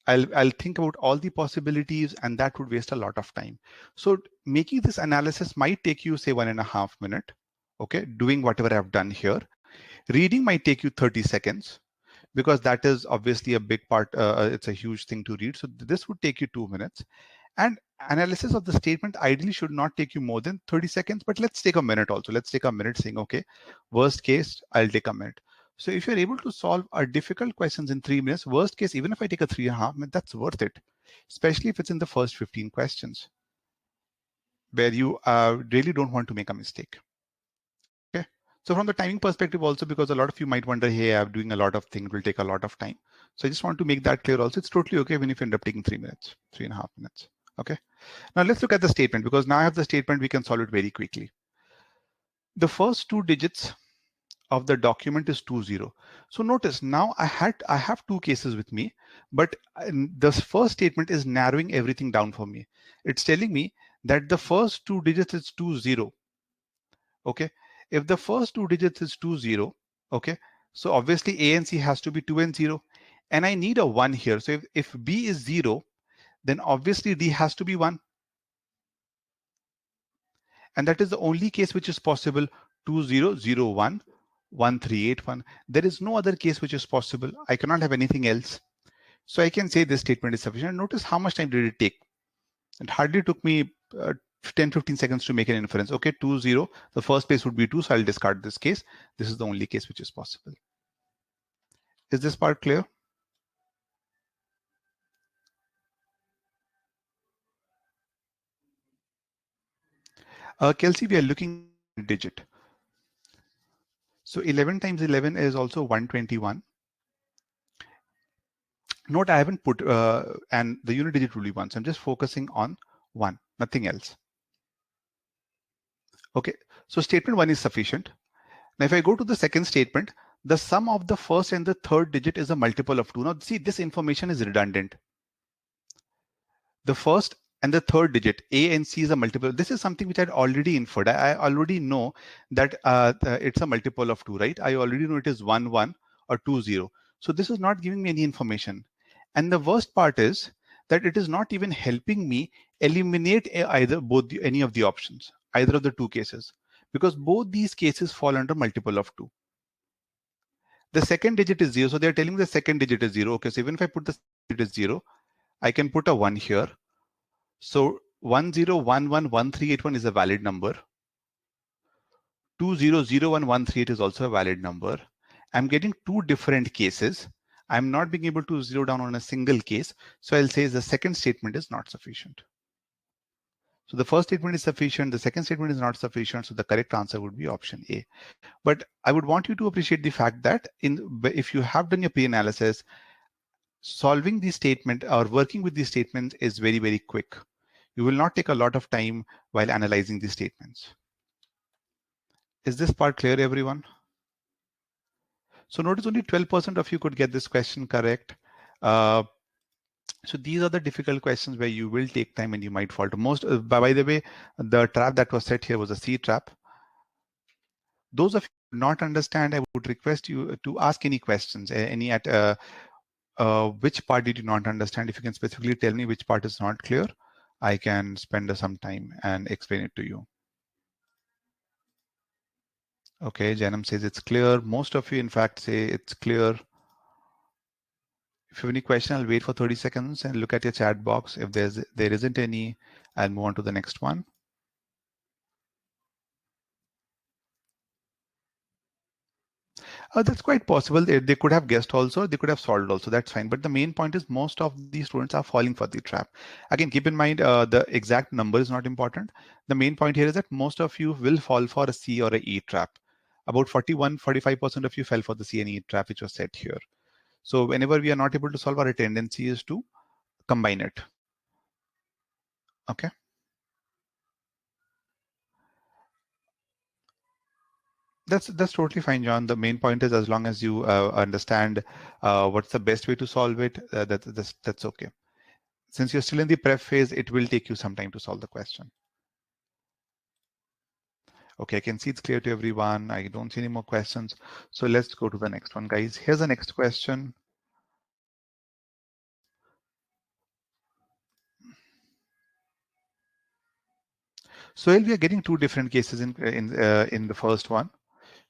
I'll think about all the possibilities, and that would waste a lot of time. So making this analysis might take you, say, 1.5 minutes. Okay, doing whatever I've done here. Reading might take you 30 seconds, because that is obviously a big part. It's a huge thing to read. So this would take you 2 minutes. And analysis of the statement ideally should not take you more than 30 seconds, but let's take a minute also. Let's take a minute saying, okay, worst case, I'll take a minute. So if you're able to solve a difficult questions in 3 minutes, worst case, even if I take a 3.5 minutes, that's worth it, especially if it's in the first 15 questions where you really don't want to make a mistake. Okay, So from the timing perspective also, because a lot of you might wonder, hey, I'm doing a lot of things, it will take a lot of time. So I just want to make that clear also. It's totally okay even if you end up taking 3 minutes, 3.5 minutes. Okay. Now let's look at the statement, because now I have the statement, we can solve it very quickly. The first 2 digits of the document is 20. So notice now I have 2 cases with me, but the first statement is narrowing everything down for me. It's telling me that the first 2 digits is 20. Okay. If the first 2 digits is 20, okay, so obviously A and C has to be 2 and 0, and I need a 1 here. So if B is 0, then obviously D has to be 1. And that is the only case which is possible. 2001 1381. There is no other case which is possible. I cannot have anything else. So I can say this statement is sufficient. Notice how much time did it take? It hardly took me 10-15 seconds to make an inference. Okay, 20. The first place would be 2, so I'll discard this case. This is the only case which is possible. Is this part clear? Kelsey, we are looking at digit. So 11 times 11 is also 121. Note I haven't put, and the unit digit will be 1. So I'm just focusing on 1, nothing else. Okay, so statement 1 is sufficient. Now, if I go to the second statement, the sum of the first and the third digit is a multiple of 2. Now, see, this information is redundant. The first and the third digit, A and C, is a multiple. This is something which I'd already inferred. I already know that it's a multiple of 2, right? I already know it is 1, 1 or 2, 0. So this is not giving me any information. And the worst part is that it is not even helping me eliminate any of the options, either of the 2 cases, because both these cases fall under multiple of 2. The second digit is 0, so they're telling me the second digit is 0. Okay, so even if I put the digit is 0, I can put a 1 here. So 10111381 is a valid number. 200138 is also a valid number. I'm getting 2 different cases. I'm not being able to zero down on a single case. So I'll say the second statement is not sufficient. So the first statement is sufficient. The second statement is not sufficient. So the correct answer would be option A. But I would want you to appreciate the fact that if you have done your pre-analysis, solving the statement or working with these statements is very, very quick. You will not take a lot of time while analyzing these statements. Is this part clear, everyone? So notice only 12% of you could get this question correct. So these are the difficult questions where you will take time and you might fall to most. By the way, the trap that was set here was a C trap. Those of you who do not understand, I would request you to ask any questions, which part did you not understand? If you can specifically tell me which part is not clear, I can spend some time and explain it to you. Okay, Janam says it's clear. Most of you, in fact, say it's clear. If you have any question, I'll wait for 30 seconds and look at your chat box. If there isn't any, I'll move on to the next one. That's quite possible. They could have guessed also, they could have solved also, that's fine. But the main point is most of these students are falling for the trap. Again, keep in mind the exact number is not important. The main point here is that most of you will fall for a C or a E trap. About 45% of you fell for the C and E trap, which was set here. So whenever we are not able to solve, our tendency is to combine it. Okay. That's totally fine, John. The main point is as long as you understand what's the best way to solve it, that's okay. Since you're still in the prep phase, it will take you some time to solve the question. Okay, I can see it's clear to everyone. I don't see any more questions. So let's go to the next one, guys. Here's the next question. So we are getting 2 different cases in the first one.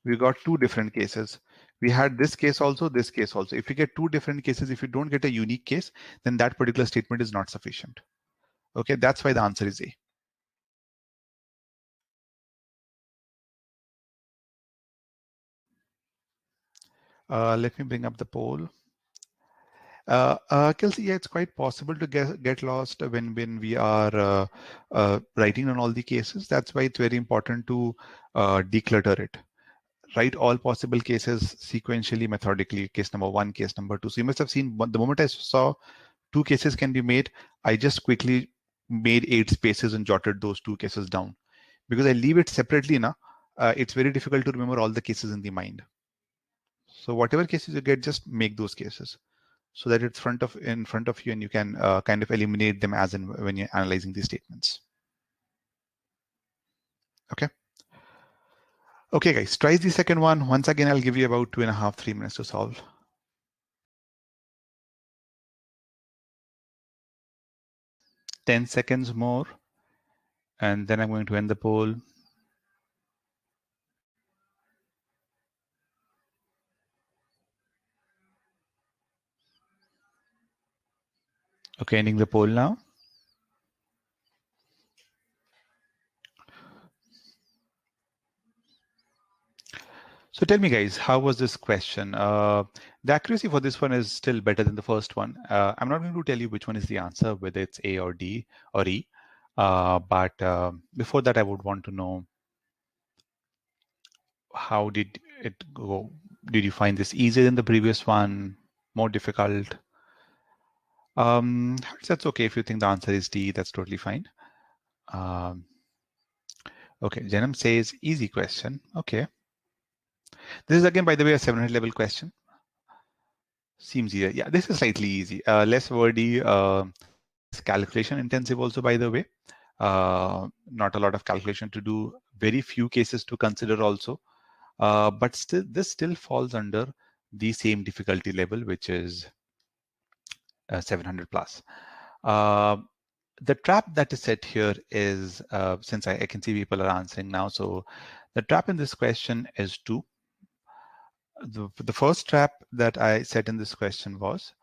We got 2 different cases. We had this case also, this case also. If you get 2 different cases, if you don't get a unique case, then that particular statement is not sufficient. Okay, that's why the answer is A. Let me bring up the poll. Kelsey, yeah, it's quite possible to get lost when we are writing on all the cases. That's why it's very important to declutter it. write all possible cases sequentially, methodically, case number 1, case number 2. So you must have seen the moment I saw 2 cases can be made, I just quickly made 8 spaces and jotted those 2 cases down. Because I leave it separately now, it's very difficult to remember all the cases in the mind. So whatever cases you get, just make those cases so that it's in front of you, and you can kind of eliminate them as in when you're analyzing these statements. Okay. Okay, guys, try the second one. Once again, I'll give you about 2.5, 3 minutes to solve. 10 seconds more, and then I'm going to end the poll. Okay, ending the poll now. So tell me, guys, how was this question? The accuracy for this one is still better than the first one. I'm not going to tell you which one is the answer, whether it's A or D or E. But before that, I would want to know, how did it go? Did you find this easier than the previous one? More difficult? That's okay. If you think the answer is D, that's totally fine. Okay, Janam says easy question. Okay. This is again, by the way, a 700 level question. Seems easier. Yeah, this is slightly easy. Less wordy, less calculation intensive also, by the way. Not a lot of calculation to do. Very few cases to consider also. But still, this still falls under the same difficulty level, which is 700 plus. The trap that is set here is, since I can see people are answering now, so the trap in this question is 2. The first trap that I set in this question was,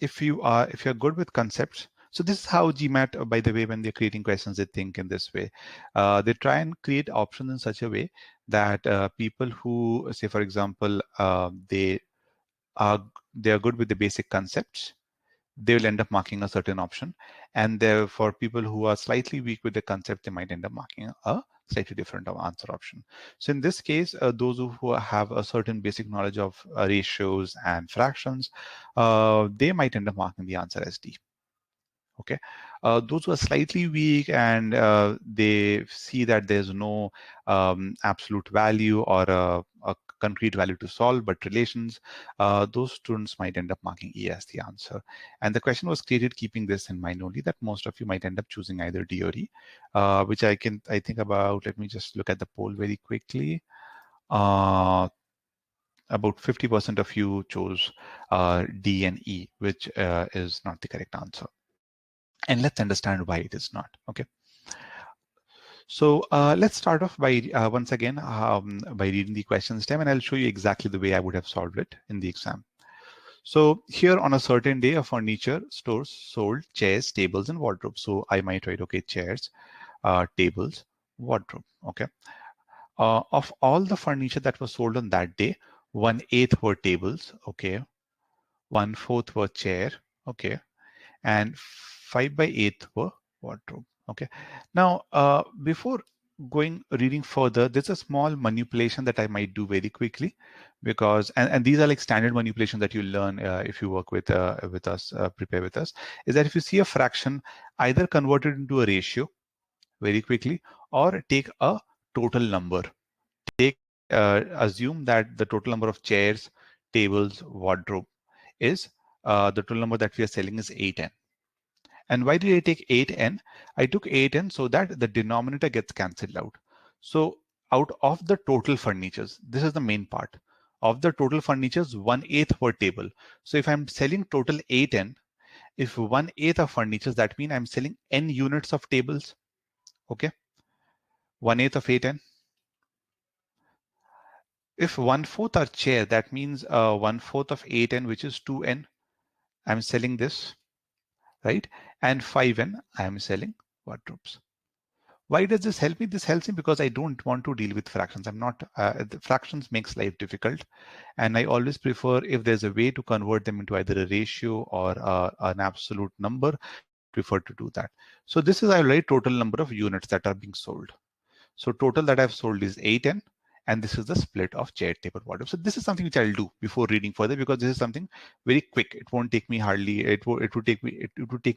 if you're good with concepts. So this is how GMAT, by the way, when they're creating questions, they think in this way. They try and create options in such a way that people who, say, for example, they are good with the basic concepts, they will end up marking a certain option. And for people who are slightly weak with the concept, they might end up marking a slightly different answer option. So in this case, those who have a certain basic knowledge of ratios and fractions, they might end up marking the answer as D. Okay, those who are slightly weak and they see that there's no absolute value or a concrete value to solve, but relations, those students might end up marking E as the answer. And the question was created keeping this in mind only, that most of you might end up choosing either D or E, which I think about. Let me just look at the poll very quickly. About 50% of you chose D and E, which is not the correct answer. And let's understand why it is not. Okay. So let's start off by once again by reading the question stem, and I'll show you exactly the way I would have solved it in the exam. So here, on a certain day, a furniture store sold chairs, tables, and wardrobes. So I might write, okay, chairs, tables, wardrobe. Okay. Of all the furniture that was sold on that day, 1/8 were tables. Okay. 1/4 were chair. Okay. And 5/8 were wardrobe. Okay. Now, before reading further, there's a small manipulation that I might do very quickly, because and these are like standard manipulation that you learn if you work with us, prepare with us, is that if you see a fraction, either convert it into a ratio very quickly, or take a total number. Assume that the total number of chairs, tables, wardrobe is the total number that we are selling is 8n. And why did I take 8n? I took 8n so that the denominator gets cancelled out. So out of the total furnitures, this is the main part. Of the total furnitures, 1/8 were table. So if I'm selling total 8n, if 1/8 of furnitures, that means I'm selling n units of tables. Okay. 1/8 of 8n. If 1/4 are chair, that means 1/4 of 8n, which is 2n. I'm selling this, right? And 5n, I'm selling wardrobes. Why does this help me? This helps me because I don't want to deal with fractions. I'm not, the fractions makes life difficult. And I always prefer, if there's a way to convert them into either a ratio or an absolute number, prefer to do that. So this is, I write total number of units that are being sold. So total that I've sold is 8n, and this is the split of chair, table, wardrobe. So this is something which I'll do before reading further, because this is something very quick. It won't take me hardly, it would take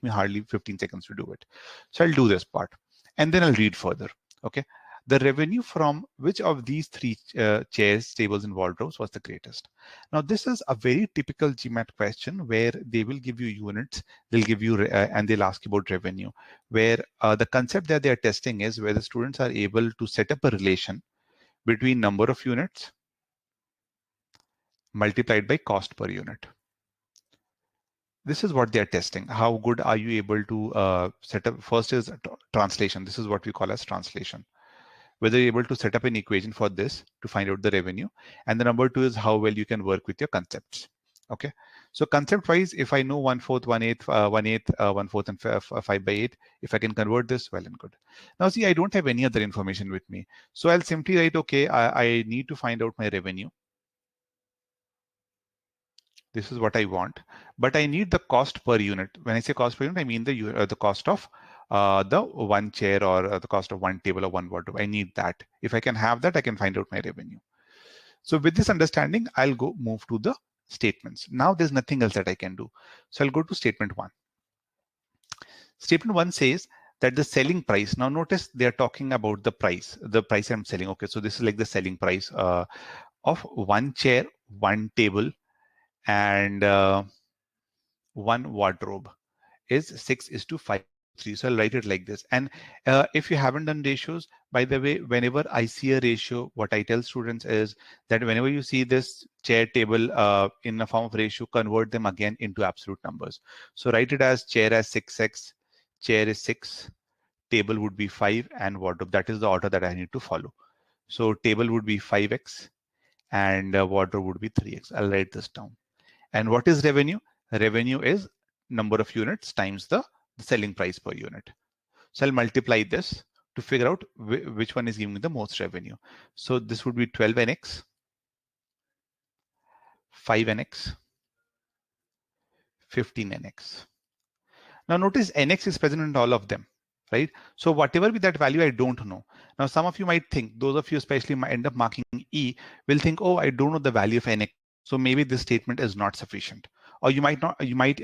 me hardly 15 seconds to do it. So I'll do this part and then I'll read further. Okay. The revenue from which of these three chairs, tables, and wardrobes was the greatest? Now, this is a very typical GMAT question where they will give you units, they'll give you, and they'll ask you about revenue, where the concept that they are testing is where the students are able to set up a relation between number of units multiplied by cost per unit. This is what they are testing. How good are you able to set up? First is translation. This is what we call as translation. Whether you're able to set up an equation for this to find out the revenue. And the number two is how well you can work with your concepts. Okay. So concept wise, if I know 1/4, 1/8, 1/8, 1/4, and 5/8, if I can convert this, well and good. Now see, I don't have any other information with me. So I'll simply write, okay, I need to find out my revenue. This is what I want, but I need the cost per unit. When I say cost per unit, I mean the cost of the one chair or the cost of one table or one wardrobe. I need that. If I can have that, I can find out my revenue. So with this understanding, I'll go move to the statements. Now there's nothing else that I can do. So I'll go to statement one. Statement one says that the selling price. Now notice they're talking about the price I'm selling. Okay, so this is like the selling price of one chair, one table, and one wardrobe is 6:5:3. So I'll write it like this. And if you haven't done ratios, by the way, whenever I see a ratio, what I tell students is that whenever you see this chair, table in a form of ratio, convert them again into absolute numbers. So write it as chair as 6x, chair is 6, table would be 5, and wardrobe. That is the order that I need to follow. So table would be 5x and wardrobe would be 3x. I'll write this down. And what is revenue? Revenue is number of units times the selling price per unit. So I'll multiply this to figure out which one is giving me the most revenue. So this would be 12nx, 5nx, 15nx. Now notice nx is present in all of them, right? So whatever be that value, I don't know. Now some of you might think, those of you especially might end up marking E, will think, oh, I don't know the value of nx. So maybe this statement is not sufficient. Or you might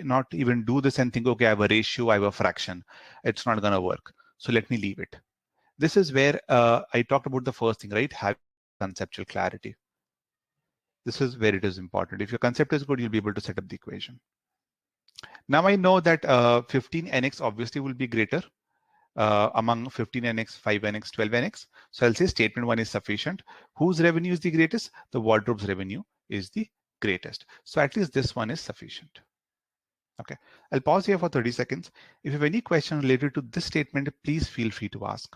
not even do this and think, okay, I have a ratio, I have a fraction. It's not gonna work. So let me leave it. This is where I talked about the first thing, right? Have conceptual clarity. This is where it is important. If your concept is good, you'll be able to set up the equation. Now I know that 15nx obviously will be greater among 15nx, 5nx, 12nx. So I'll say statement one is sufficient. Whose revenue is the greatest? The wardrobe's revenue is the greatest. So at least this one is sufficient. Okay, I'll pause here for 30 seconds. If you have any question related to this statement, please feel free to ask.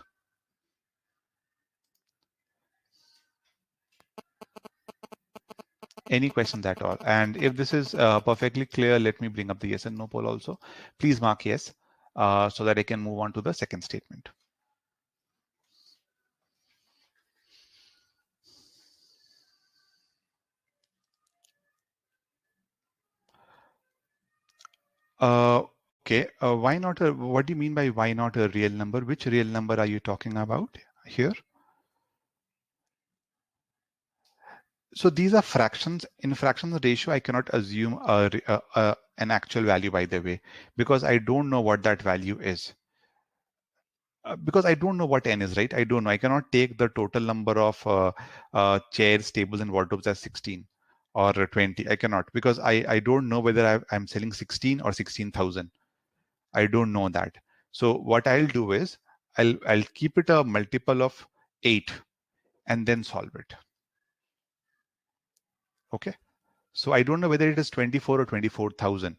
Any questions at all? And if this is perfectly clear, let me bring up the yes and no poll also. Please mark yes so that I can move on to the second statement. Okay, why not what do you mean by why not a real number? Which real number are you talking about here? So these are fractions. In fractions ratio, I cannot assume an actual value, by the way, because I don't know what that value is. Because I don't know what n is, right? I don't know. I cannot take the total number of chairs, tables, and wardrobes as 16 or 20. I cannot, because I don't know whether I'm selling 16 or 16,000. I don't know that. So what I'll do is I'll keep it a multiple of 8 and then solve it. Okay. So I don't know whether it is 24 or 24,000.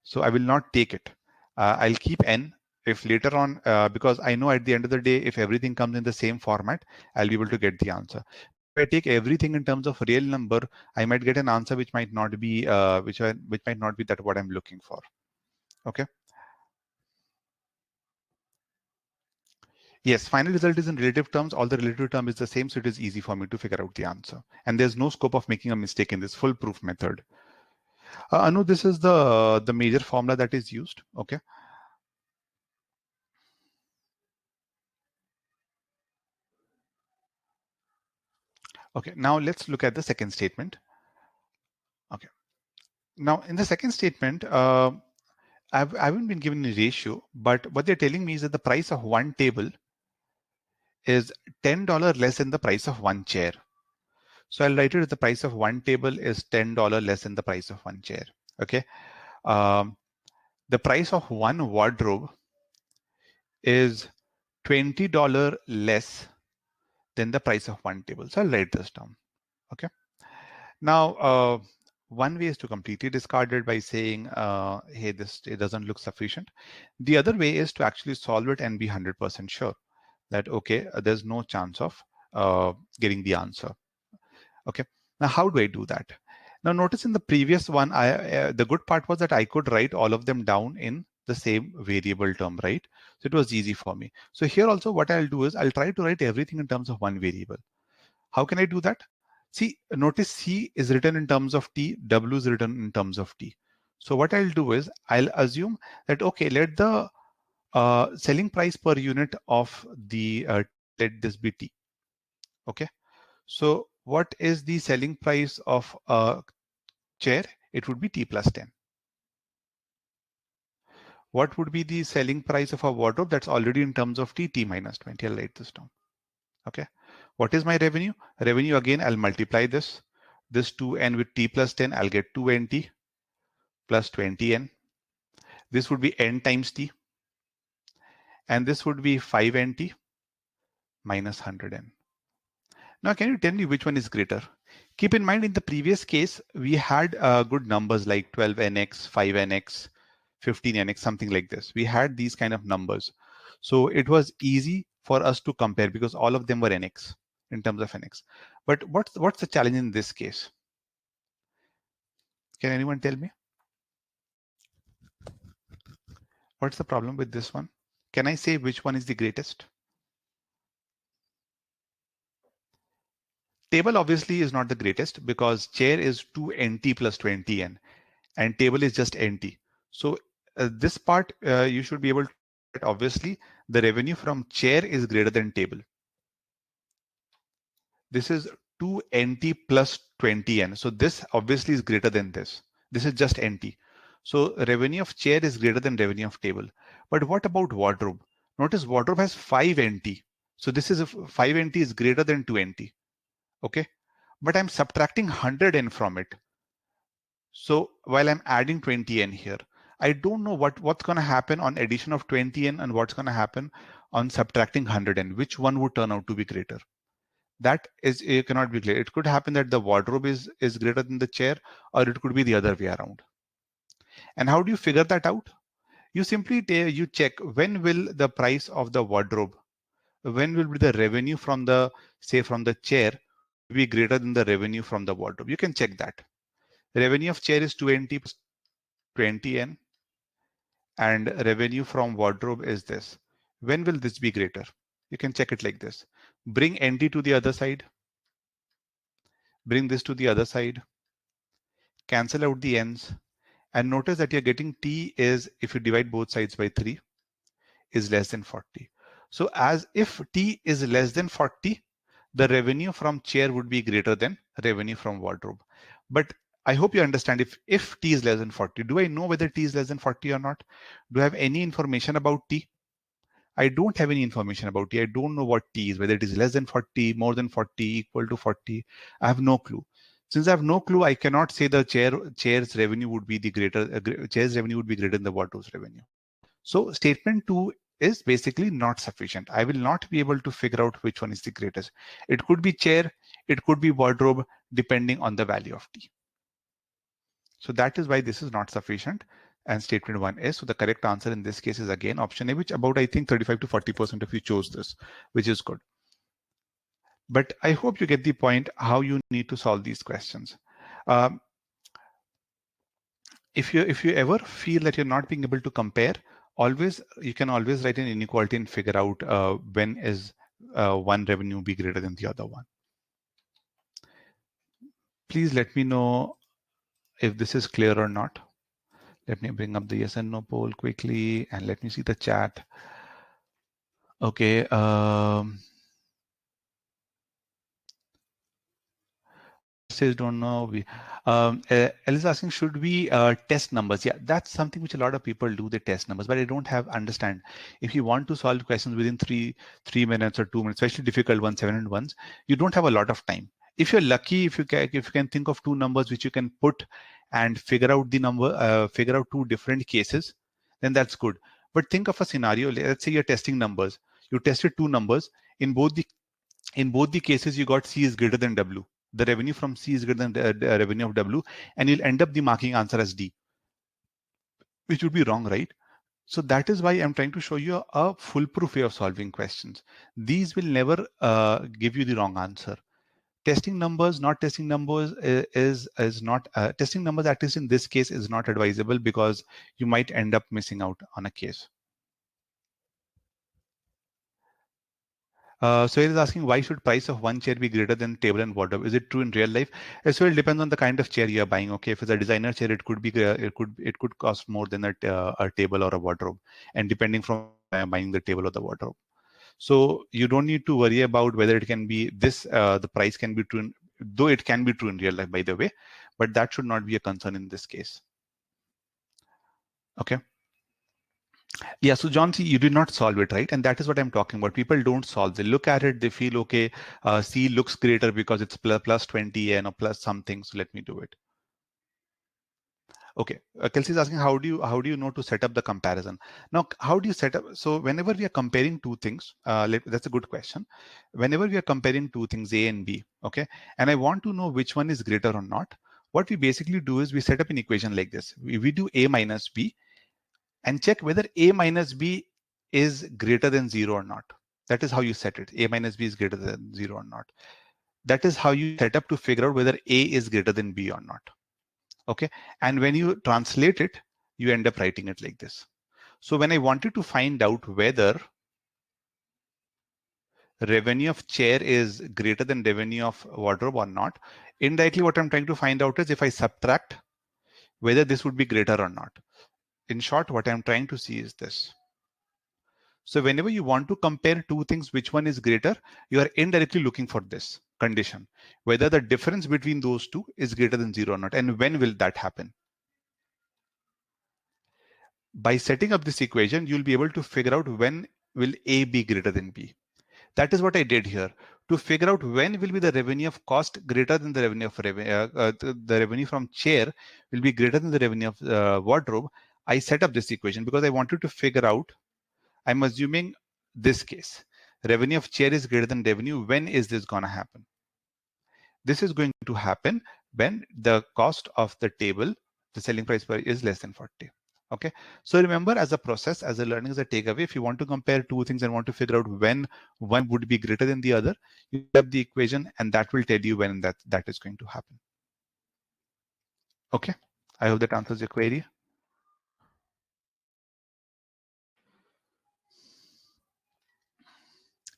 So I will not take it. I'll keep n. If later on, because I know at the end of the day, if everything comes in the same format, I'll be able to get the answer. If I take everything in terms of real number, I might get an answer which might not be which might not be that what I'm looking for. Okay. Yes, final result is in relative terms. All the relative term is the same, so it is easy for me to figure out the answer. And there's no scope of making a mistake in this foolproof method. Anu, this is the major formula that is used. Okay. Okay, now let's look at the second statement. Okay, now in the second statement, I haven't been given a ratio, but what they're telling me is that the price of one table is $10 less than the price of one chair. So I'll write it as the price of one table is $10 less than the price of one chair. Okay. Um, the price of one wardrobe is $20 less than the price of one table. So I'll write this down. Okay. Now, one way is to completely discard it by saying, hey, it doesn't look sufficient. The other way is to actually solve it and be 100% sure that, okay, there's no chance of getting the answer. Okay. Now, how do I do that? Now, notice in the previous one, the good part was that I could write all of them down in the same variable term, right? So it was easy for me. So here also what I'll do is I'll try to write everything in terms of one variable. How can I do that? See, notice C is written in terms of T, W is written in terms of T. So what I'll do is I'll assume that, okay, let the selling price per unit of the let this be T. Okay. So what is the selling price of a chair? It would be T plus 10. What would be the selling price of a wardrobe? That's already in terms of T, T minus 20. I'll write this down. Okay. What is my revenue? Revenue, again, I'll multiply this 2n with T plus 10. I'll get 2nt plus 20n. This would be n times T. And this would be 5nt minus 100n. Now, can you tell me which one is greater? Keep in mind, in the previous case, we had good numbers like 12nx, 5nx, 15nx, something like this. We had these kind of numbers. So it was easy for us to compare because all of them were nx in terms of nx. But what's the challenge in this case? Can anyone tell me? What's the problem with this one? Can I say which one is the greatest? Table obviously is not the greatest because chair is 2nt plus 20n and table is just nt. So this part you should be able to see that obviously the revenue from chair is greater than table. This is 2nt plus 20n. So this obviously is greater than this. This is just nt. So revenue of chair is greater than revenue of table. But what about wardrobe? Notice wardrobe has 5nt. So this is 5nt is greater than 2nt. Okay. But I'm subtracting 100n from it. So while I'm adding 20n here, I don't know what's going to happen on addition of 20n and what's going to happen on subtracting 100n. Which one would turn out to be greater? That is, it cannot be clear. It could happen that the wardrobe is greater than the chair, or it could be the other way around. And how do you figure that out? You simply you check when will the price of the wardrobe, when will be the revenue from the, say, from the chair would be greater than the revenue from the wardrobe. You can check that. Revenue of chair is 20 plus 20n, and revenue from wardrobe is this. When will this be greater? You can check it like this. Bring NT to the other side. Bring this to the other side. Cancel out the n's. And notice that you're getting T is, if you divide both sides by 3, is less than 40. So as if T is less than 40, the revenue from chair would be greater than revenue from wardrobe. But I hope you understand, if T is less than 40, do I know whether T is less than 40 or not? Do I have any information about T? I don't have any information about T. I don't know what T is, whether it is less than 40, more than 40, equal to 40. I have no clue. Since I have no clue, I cannot say the chair's revenue would be the chair's revenue would be greater than the wardrobe's revenue. So statement 2 is basically not sufficient. I will not be able to figure out which one is the greatest. It could be chair, it could be wardrobe, depending on the value of T. So that is why this is not sufficient. And statement 1 is, so the correct answer in this case is again option A, which about, I think, 35 to 40% of you chose this, which is good. But I hope you get the point how you need to solve these questions. If you ever feel that you're not being able to compare, you can always write an inequality and figure out when is one revenue be greater than the other one. Please let me know if this is clear or not. Let me bring up the yes and no poll quickly, and let me see the chat. Okay. says don't know. Elle is asking, should we test numbers? Yeah, that's something which a lot of people do. They test numbers, but I don't have understand. If you want to solve questions within three minutes or 2 minutes, especially difficult ones, 7 and 1s, you don't have a lot of time. If you're lucky, if you can think of two numbers which you can put and figure out the number, figure out two different cases, then that's good. But think of a scenario. Let's say you're testing numbers. You tested two numbers. In both the cases, you got C is greater than W. The revenue from C is greater than the revenue of W, and you'll end up the marking answer as D, which would be wrong, right? So that is why I'm trying to show you a foolproof way of solving questions. These will never give you the wrong answer. Testing numbers, not testing numbers is not testing numbers. At least in this case, is not advisable because you might end up missing out on a case. So it is asking, why should price of one chair be greater than table and wardrobe? Is it true in real life? So it depends on the kind of chair you're buying. Okay, if it's a designer chair, it could cost more than a table or a wardrobe, and depending from buying the table or the wardrobe. So you don't need to worry about whether it can be this. The price can be true, though it can be true in real life, by the way, but that should not be a concern in this case. Okay. Yeah, so John, see, you did not solve it, right? And that is what I'm talking about. People don't solve. They look at it, they feel, okay, C looks greater because it's plus 20 and or plus something, so let me do it. Okay, Kelsey is asking, how do you know to set up the comparison? Now, how do you set up? So whenever we are comparing two things, that's a good question. Whenever we are comparing two things, A and B, okay, and I want to know which one is greater or not, what we basically do is we set up an equation like this. We do A minus B, and check whether A minus B is greater than 0 or not. That is how you set it. A minus B is greater than 0 or not. That is how you set up to figure out whether A is greater than B or not. Okay. And when you translate it, you end up writing it like this. So when I wanted to find out whether revenue of chair is greater than revenue of wardrobe or not, indirectly what I'm trying to find out is if I subtract whether this would be greater or not. In short, what I'm trying to see is this. So whenever you want to compare two things, which one is greater, you are indirectly looking for this condition, whether the difference between those two is greater than 0 or not, and when will that happen? By setting up this equation, you'll be able to figure out when will A be greater than B. That is what I did here. To figure out when will be the revenue of cost greater than the revenue of the revenue from chair will be greater than the revenue of wardrobe, I set up this equation because I wanted to figure out, I'm assuming this case, revenue of chair is greater than revenue. When is this going to happen? This is going to happen when the cost of the table, the selling price per is less than 40. Okay. So remember, as a process, as a learning, as a takeaway, if you want to compare two things and want to figure out when one would be greater than the other, you have the equation and that will tell you when that is going to happen. Okay. I hope that answers your query.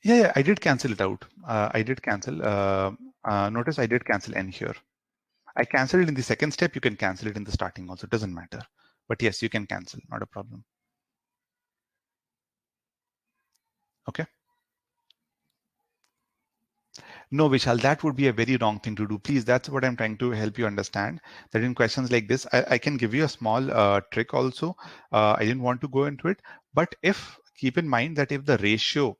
Yeah, I did cancel it out. I did cancel. Notice I did cancel N here. I canceled it in the second step. You can cancel it in the starting also. It doesn't matter. But yes, you can cancel. Not a problem. Okay. No, Vishal, that would be a very wrong thing to do. Please, that's what I'm trying to help you understand. That in questions like this, I can give you a small trick also. I didn't want to go into it. But keep in mind that if the ratio,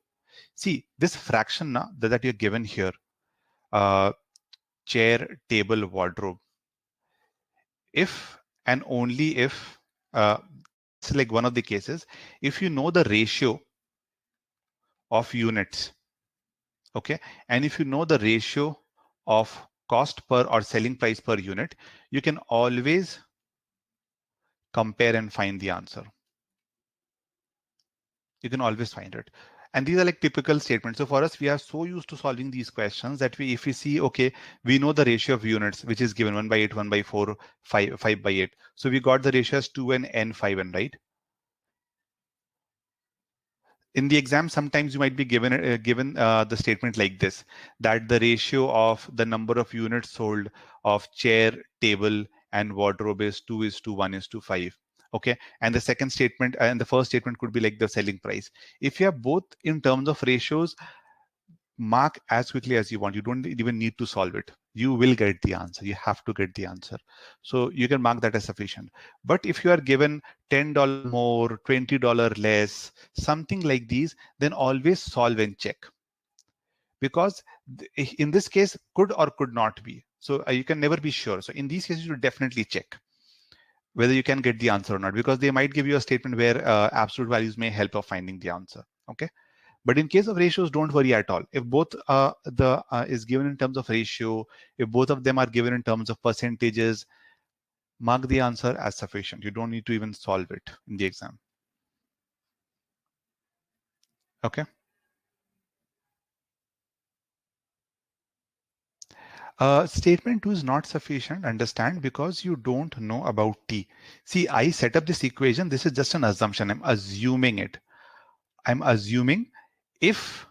see this fraction now that you're given here, chair, table, wardrobe, if and only if it's like one of the cases, if you know the ratio of units, okay, and if you know the ratio of cost per or selling price per unit, you can always compare and find the answer. You can always find it. And these are like typical statements. So for us, we are so used to solving these questions that if we see, okay, we know the ratio of units, which is given 1 by 8, 1 by 4, 5 by 8. So we got the ratio as 2n, n, 5n, right? In the exam, sometimes you might be given the statement like this, that the ratio of the number of units sold of chair, table, and wardrobe is 2:1:5. Okay, and the second statement and the first statement could be like the selling price. If you have both in terms of ratios, mark as quickly as you want. You don't even need to solve it. You will get the answer. You have to get the answer. So you can mark that as sufficient. But if you are given $10 more, $20 less, something like these, then always solve and check. Because in this case, could or could not be. So you can never be sure. So in these cases, you definitely check whether you can get the answer or not, because they might give you a statement where absolute values may help of finding the answer. Okay. But in case of ratios, don't worry at all. If both is given in terms of ratio, if both of them are given in terms of percentages, mark the answer as sufficient. You don't need to even solve it in the exam. Okay. Statement 2 is not sufficient, understand, because you don't know about t. See, I set up this equation. This is just an assumption. I'm assuming it. I'm assuming if,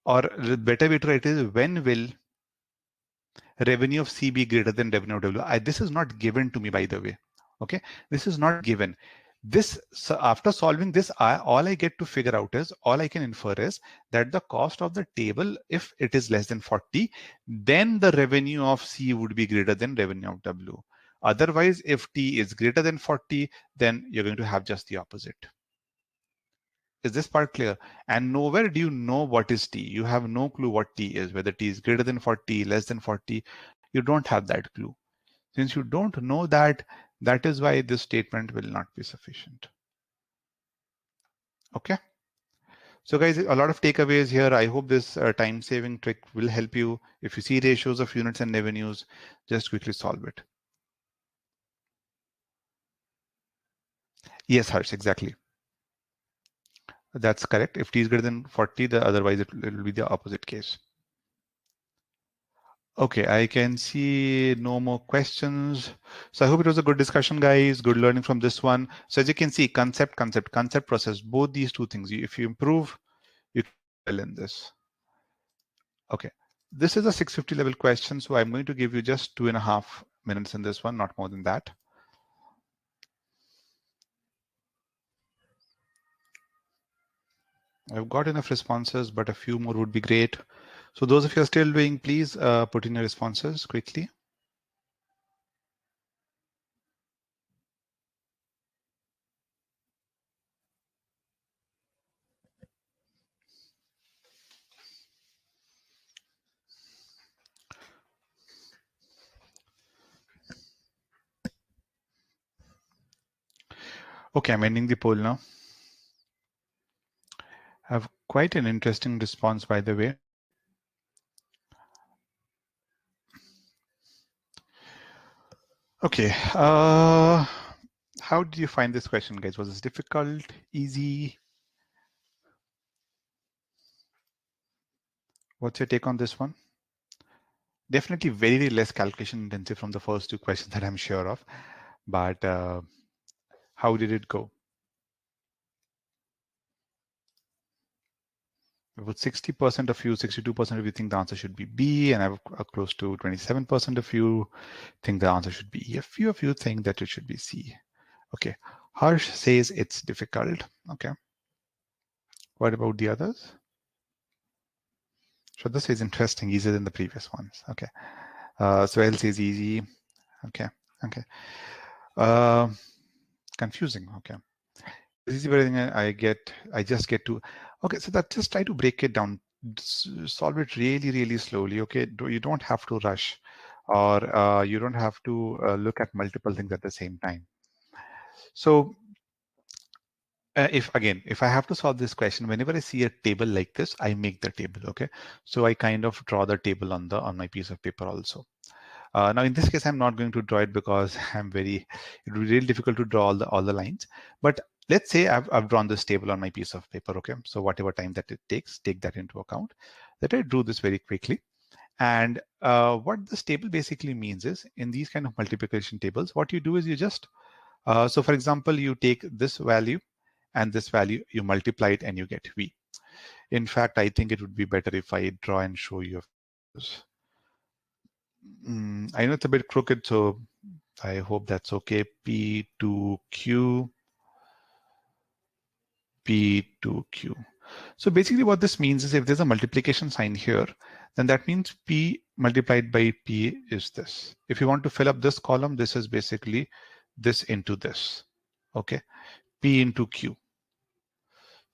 or the better way to write it is, when will revenue of C be greater than revenue of W? This is not given to me, by the way. Okay, this is not given. This, so after solving this, all I get to figure out is, all I can infer is that the cost of the table, if it is less than 40, then the revenue of C would be greater than revenue of W. Otherwise, if T is greater than 40, then you're going to have just the opposite. Is this part clear? And nowhere do you know what is T. You have no clue what T is, whether T is greater than 40, less than 40. You don't have that clue. Since you don't know that, that is why this statement will not be sufficient. Okay. So guys, a lot of takeaways here. I hope this time-saving trick will help you. If you see ratios of units and revenues, just quickly solve it. Yes, Harsh, exactly. That's correct. If T is greater than 40, otherwise it will be the opposite case. Okay, I can see no more questions. So I hope it was a good discussion, guys. Good learning from this one. So as you can see, concept, process, both these two things. If you improve, you can well in this. Okay, this is a 650 level question. So I'm going to give you just 2.5 minutes in this one, not more than that. I've got enough responses, but a few more would be great. So those of you are still doing, please put in your responses quickly. Okay, I'm ending the poll now. I have quite an interesting response, by the way. Okay, how did you find this question, guys? Was this difficult, easy? What's your take on this one? Definitely very less calculation intensive from the first two questions that I'm sure of, but how did it go? About 60% of you, 62% of you think the answer should be B, and I have close to 27% of you think the answer should be E. A few of you think that it should be C. Okay, Harsh says it's difficult. Okay, what about the others? Shraddha says interesting, easier than the previous ones. Okay, Sohail says easy. Okay, okay. Confusing. Okay. This is everything I just get to. Okay, so that just try to break it down, solve it really, really slowly. Okay, you don't have to rush, or you don't have to look at multiple things at the same time. So if I have to solve this question, whenever I see a table like this, I make the table. Okay, so I kind of draw the table on my piece of paper also. Now in this case, I'm not going to draw it because it would be really difficult to draw all the lines. But let's say I've drawn this table on my piece of paper. Okay, so whatever time that it takes, take that into account. That I drew this very quickly. And what this table basically means is, in these kind of multiplication tables, what you do is you just, so for example, you take this value and this value, you multiply it and you get V. In fact, I think it would be better if I draw and show you this. I know it's a bit crooked, so I hope that's okay. P2Q, P2Q. So basically what this means is if there's a multiplication sign here, then that means P multiplied by P is this. If you want to fill up this column, this is basically this into this, okay? P into Q.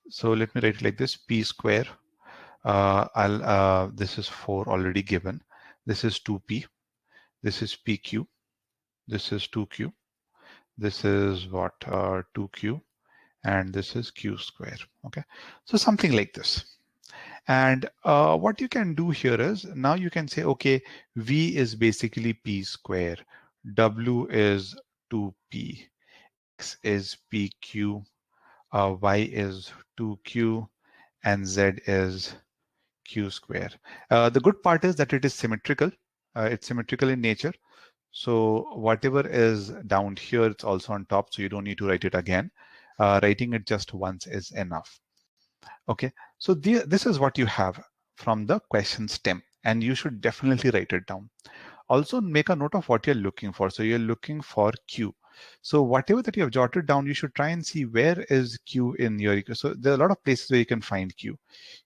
So let me write it like this, P square. This is 4 already given. This is 2P. This is PQ. This is 2Q. This is what, 2Q. And this is Q square, okay? So something like this. And what you can do here is now you can say, okay, V is basically P square, W is 2P, X is PQ, Y is 2Q, and Z is Q square. The good part is that it is symmetrical. It's symmetrical in nature. So whatever is down here, it's also on top. So you don't need to write it again. Writing it just once is enough. Okay, so this is what you have from the question stem, and you should definitely write it down. Also make a note of what you're looking for. So you're looking for Q. So whatever that you have jotted down, you should try and see where is Q in your equation. So there are a lot of places where you can find Q.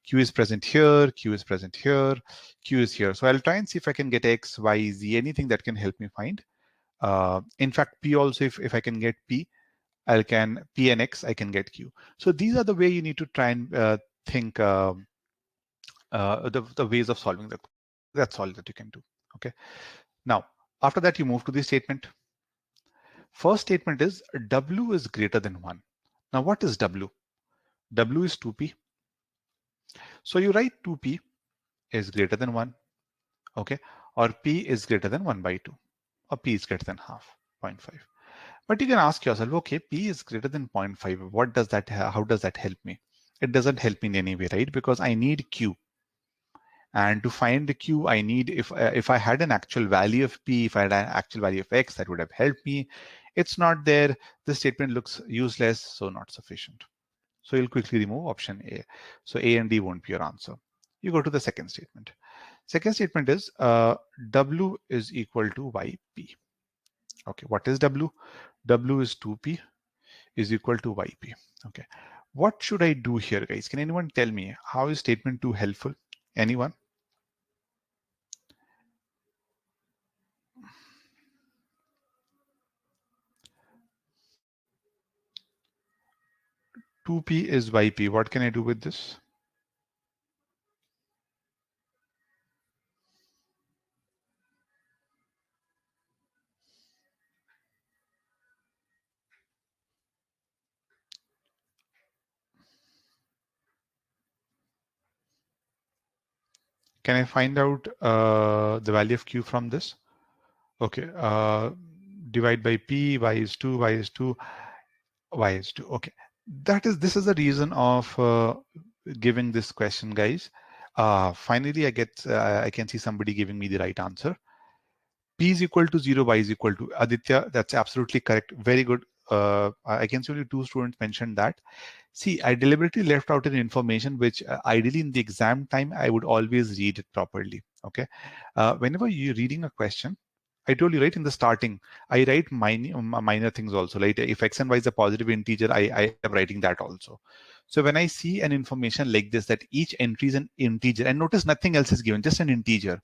Q is present here, Q is present here, Q is here. So I'll try and see if I can get X, Y, Z, anything that can help me find. In fact, P also, if I can get P, P and X, I can get Q. So these are the way you need to try and think the ways of solving the. That's all that you can do. Okay. Now, after that, you move to the statement. First statement is W is greater than 1. Now, what is W? W is 2P. So you write 2P is greater than 1. Okay. Or P is greater than 1 by 2. Or P is greater than half, 0.5. But you can ask yourself, okay, P is greater than 0.5. What does that, how does that help me? It doesn't help me in any way, right? Because I need Q. And to find the Q, I need, if I had an actual value of P, if I had an actual value of X, that would have helped me. It's not there. This statement looks useless, so not sufficient. So you'll quickly remove option A. So A and D won't be your answer. You go to the second statement. Second statement is W is equal to YP. Okay, what is W? W is 2P is equal to YP. Okay, what should I do here, guys? Can anyone tell me how is statement 2 helpful? Anyone? 2P is YP. What can I do with this? Can I find out the value of Q from this? Okay, divide by P, Y is 2, Y is 2, Y is 2. Okay, this is the reason of giving this question, guys. Finally, I can see somebody giving me the right answer. P is equal to 0, Y is equal to Aditya. That's absolutely correct. Very good. I can see only 2 students mentioned that. See, I deliberately left out an information which ideally in the exam time, I would always read it properly. Okay. Whenever you're reading a question, I told you right in the starting, I write minor things also. Like if X and Y is a positive integer, I am writing that also. So when I see an information like this, that each entry is an integer, and notice nothing else is given, just an integer.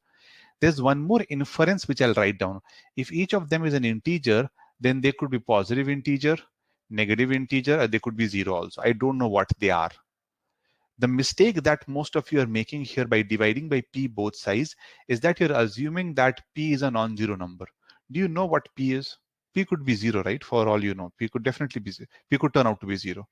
There's one more inference which I'll write down. If each of them is an integer, then they could be positive integer, negative integer, or they could be zero also. I don't know what they are. The mistake that most of you are making here by dividing by P both sides is that you're assuming that P is a non-zero number. Do you know what P is? P could be zero, right? For all you know, P could definitely be zero. P could turn out to be zero.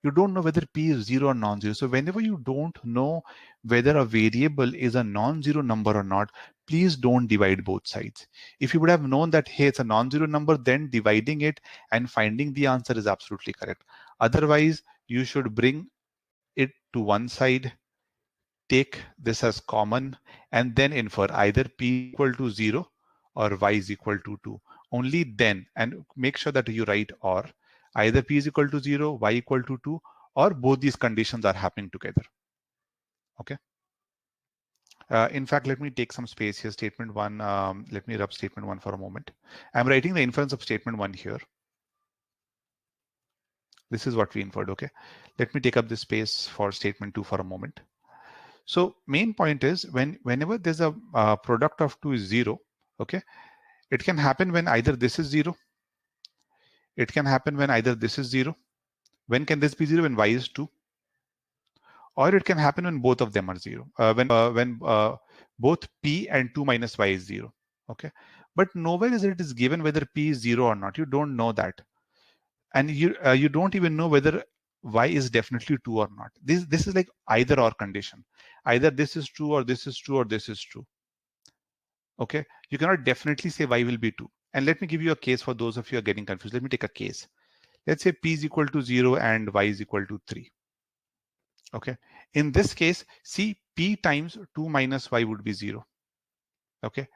You don't know whether P is zero or non-zero. So whenever you don't know whether a variable is a non-zero number or not, please don't divide both sides. If you would have known that, hey, it's a non-zero number, then dividing it and finding the answer is absolutely correct. Otherwise, you should bring it to one side, take this as common, and then infer either P equal to 0 or Y is equal to 2. Only then, and make sure that you write or, either P is equal to 0, Y equal to 2, or both these conditions are happening together. Okay. In fact, let me take some space here. Statement 1, let me rub statement 1 for a moment. I'm writing the inference of statement 1 here. This is what we inferred. Okay, let me take up this space for statement 2 for a moment. So main point is whenever there's a product of 2 is 0, okay, it can happen when either this is 0, it can happen when either this is 0. When can this be 0? When y is 2. Or it can happen when both of them are 0. When both p and 2 minus y is 0. Okay, but nowhere is it is given whether p is 0 or not. You don't know that, and you don't even know whether y is definitely 2 or not. This is like either or condition. Either this is true or this is true or this is true. Okay, you cannot definitely say y will be 2. And let me give you a case for those of you who are getting confused. Let me take a case. Let's say p is equal to 0 and y is equal to 3. Okay, in this case, see, p times 2 minus y would be 0. Okay,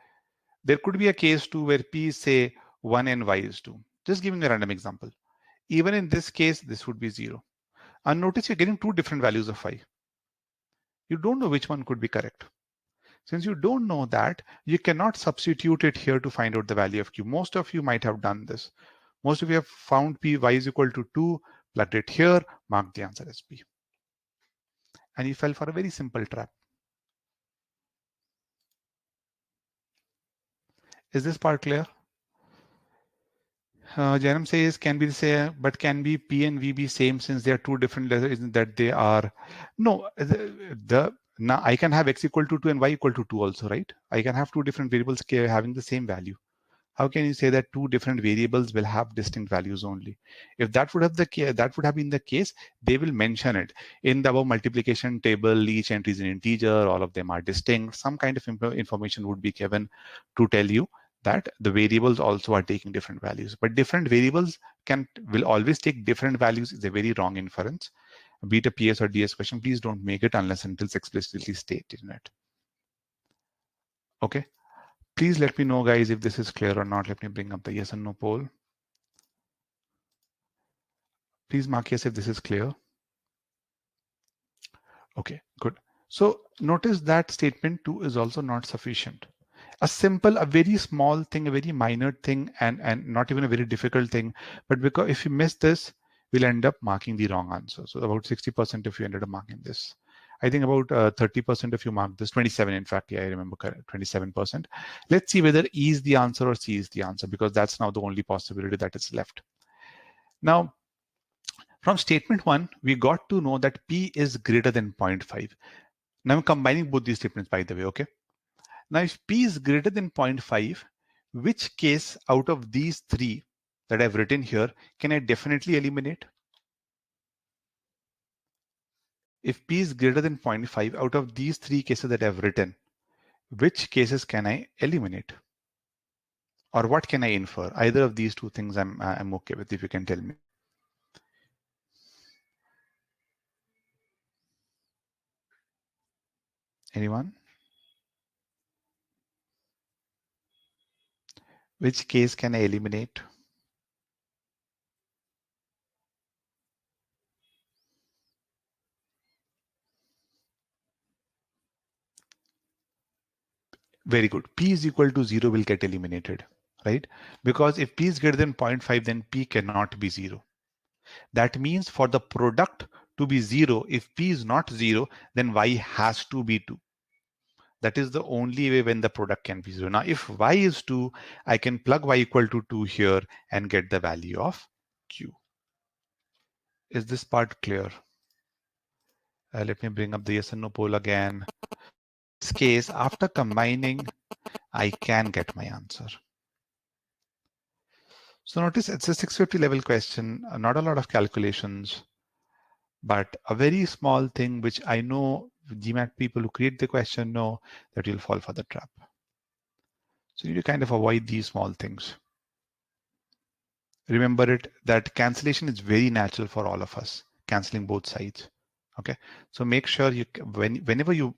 there could be a case too where p is say 1 and y is 2. Just giving a random example. Even in this case, this would be 0. And notice you're getting two different values of y. You don't know which one could be correct. Since you don't know that, you cannot substitute it here to find out the value of q. Most of you might have done this. Most of you have found p y is equal to 2, plugged it here, marked the answer as p. And you fell for a very simple trap. Is this part clear? Janam says can be say, but can be p and v be same since they are two different letters? Isn't that they are? No, now I can have x equal to 2 and y equal to 2 also, right? I can have two different variables having the same value. How can you say that two different variables will have distinct values only? If that would have that would have been the case, they will mention it in the above multiplication table. Each entry is an integer. All of them are distinct. Some kind of information would be given to tell you that the variables also are taking different values. But different variables will always take different values is a very wrong inference. Be it a PS or DS question, please don't make it unless until it's explicitly stated in it. Okay. Please let me know, guys, if this is clear or not. Let me bring up the yes and no poll. Please mark yes if this is clear. Okay, good. So notice that statement 2 is also not sufficient. A very small thing, a very minor thing, and not even a very difficult thing. But because if you miss this, we'll end up marking the wrong answer. So about 60% of you ended up marking this. I think about 30% of you marked this, 27 in fact, yeah, I remember 27%. Let's see whether E is the answer or C is the answer, because that's now the only possibility that is left. Now, from statement 1, we got to know that P is greater than 0.5. Now I'm combining both these statements, by the way, okay? Now, if P is greater than 0.5, which case out of these three that I've written here can I definitely eliminate? If P is greater than 0.5, out of these three cases that I've written, which cases can I eliminate? Or what can I infer? Either of these two things I'm okay with, if you can tell me. Anyone? Which case can I eliminate? Very good. P is equal to 0 will get eliminated, right? Because if P is greater than 0.5, then P cannot be 0. That means for the product to be 0, if P is not 0, then Y has to be 2. That is the only way when the product can be 0. Now, if Y is 2, I can plug Y equal to 2 here and get the value of Q. Is this part clear? Let me bring up the yes and no poll again. In this case, after combining, I can get my answer. So notice it's a 650 level question, not a lot of calculations, but a very small thing which I know GMAT people who create the question know that you'll fall for the trap. So you need to kind of avoid these small things. Remember it that cancellation is very natural for all of us, canceling both sides. Okay, so make sure you whenever you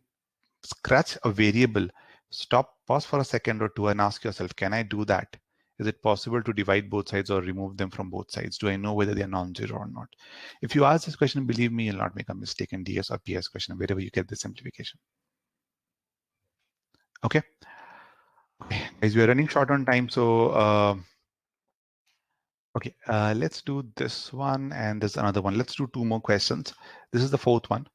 scratch a variable, stop, pause for a second or two and ask yourself, can I do that? Is it possible to divide both sides or remove them from both sides? Do I know whether they are non-zero or not? If you ask this question, believe me, you'll not make a mistake in DS or PS question, wherever you get the simplification. Okay. Guys, we are running short on time, so Okay, let's do this one and there's another one. Let's do two more questions. This is the fourth one,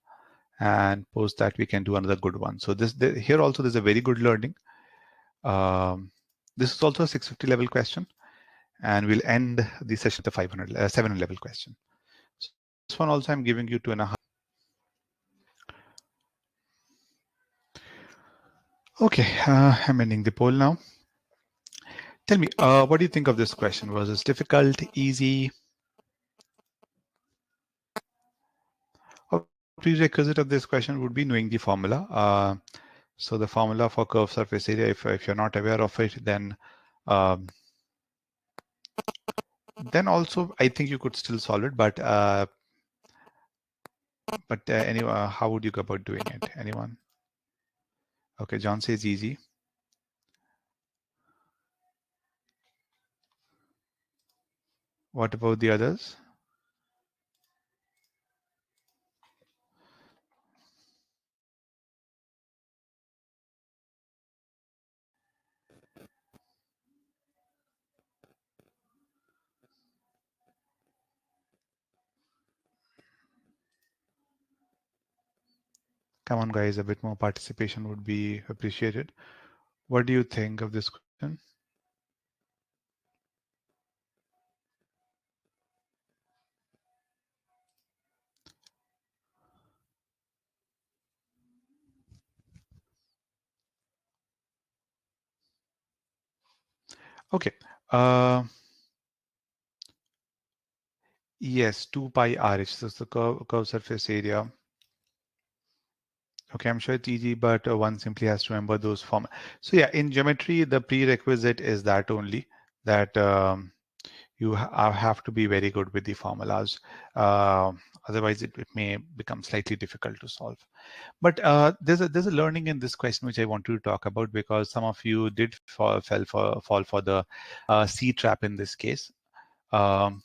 and post that we can do another good one. So here also there's a very good learning. This is also a 650 level question, and we'll end the session with a 700 level question. So this one also I'm giving you 2.5. Okay, I'm ending the poll now. Tell me, what do you think of this question? Was this difficult, easy? A prerequisite of this question would be knowing the formula. So the formula for curved surface area, if you're not aware of it, um, then also I think you could still solve it. But anyway, how would you go about doing it? Anyone? Okay, John says easy. What about the others? Come on, guys, a bit more participation would be appreciated. What do you think of this question? Okay. Yes, 2 pi RH. So it's the curved surface area. Okay, I'm sure it's easy, but one simply has to remember those form. So yeah, in geometry, the prerequisite is that only that you have to be very good with the formulas. Otherwise, it may become slightly difficult to solve. But there's a learning in this question which I want to talk about, because some of you did fall for the Cne trap in this case. Um,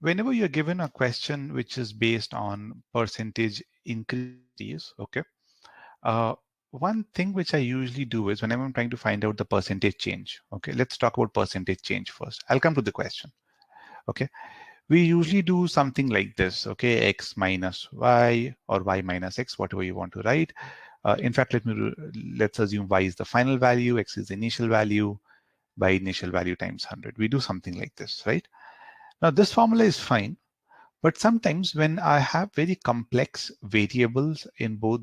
Whenever you're given a question which is based on percentage increase, okay, uh, one thing which I usually do is whenever I'm trying to find out the percentage change, okay, let's talk about percentage change first. I'll come to the question, okay. We usually do something like this, okay, x minus y or y minus x, whatever you want to write. In fact, let's assume y is the final value, x is the initial value, by initial value times 100. We do something like this, right? Now, this formula is fine. But sometimes when I have very complex variables in both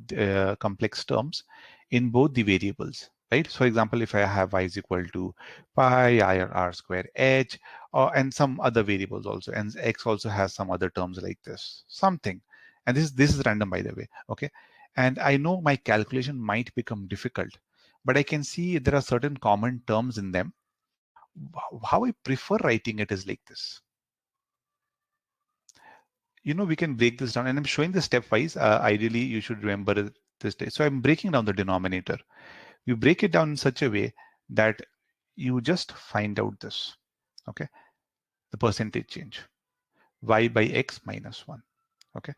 complex terms in both the variables, right? So for example, if I have y is equal to pi I or r square h, and some other variables also, and x also has some other terms like this, something. And this is random, by the way, okay? And I know my calculation might become difficult, but I can see there are certain common terms in them. How I prefer writing it is like this. We can break this down, and I'm showing this stepwise. Ideally, you should remember this day. So I'm breaking down the denominator. You break it down in such a way that you just find out this, okay? The percentage change, y by x minus 1, okay?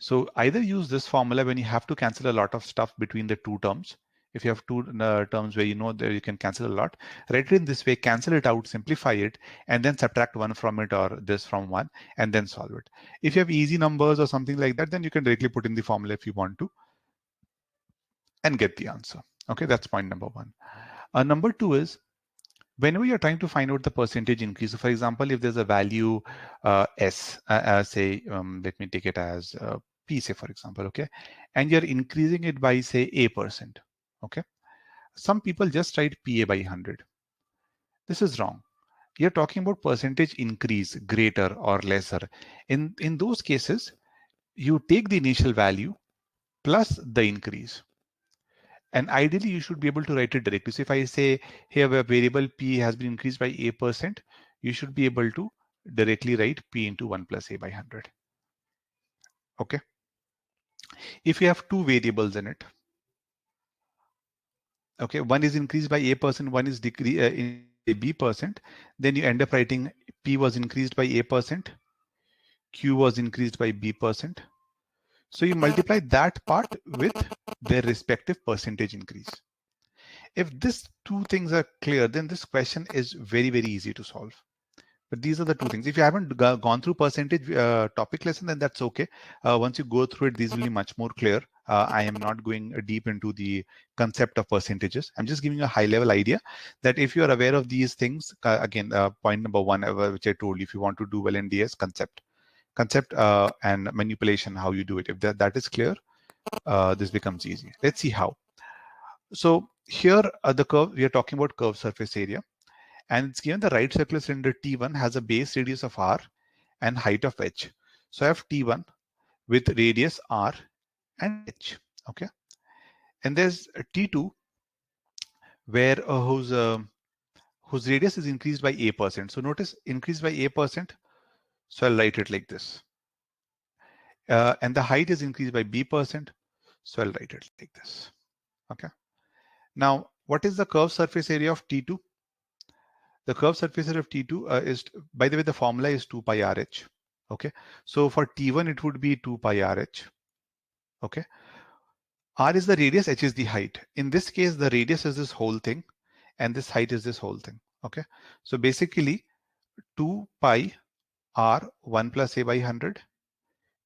So either use this formula when you have to cancel a lot of stuff between the two terms. If you have two terms where you know that you can cancel a lot, write it in this way, cancel it out, simplify it, and then subtract one from it or this from one, and then solve it. If you have easy numbers or something like that, then you can directly put in the formula if you want to and get the answer. Okay, that's point number one. Number two is, whenever you're trying to find out the percentage increase, so for example, if there's a value s, say, let me take it as p, say, for example, okay, and you're increasing it by, say, a%, okay, some people just write pa by 100. This is wrong. You're talking about percentage increase, greater or lesser. In those cases, you take the initial value plus the increase. And ideally, you should be able to write it directly. So if I say here a variable p has been increased by a%, you should be able to directly write p into 1 plus a by 100. Okay. If you have two variables in it, okay, one is increased by a%, one is in b%, then you end up writing p was increased by a%, q was increased by b%. So you multiply that part with their respective percentage increase. If these two things are clear, then this question is very, very easy to solve. But these are the two things. If you haven't gone through percentage topic lesson, then that's okay. Once you go through it, these will be much more clear. I am not going deep into the concept of percentages. I'm just giving you a high level idea that if you are aware of these things, again, point number one, which I told you, if you want to do well in DS, concept and manipulation, how you do it. If that is clear, this becomes easy. Let's see how. So here, the curve, we are talking about curved surface area. And it's given the right circular cylinder T1 has a base radius of R and height of H. So I have T1 with radius R and H. Okay. And there's a T2 where whose radius is increased by A%. So notice increased by A%. So I'll write it like this. And the height is increased by B%. So I'll write it like this. Okay. Now, what is the curved surface area of T2? The curved surface area of T2 is, by the way, the formula is 2 pi RH. Okay. So for T1, it would be 2 pi RH. Okay. R is the radius, H is the height. In this case, the radius is this whole thing and this height is this whole thing. Okay. So basically 2 pi R 1 plus A by 100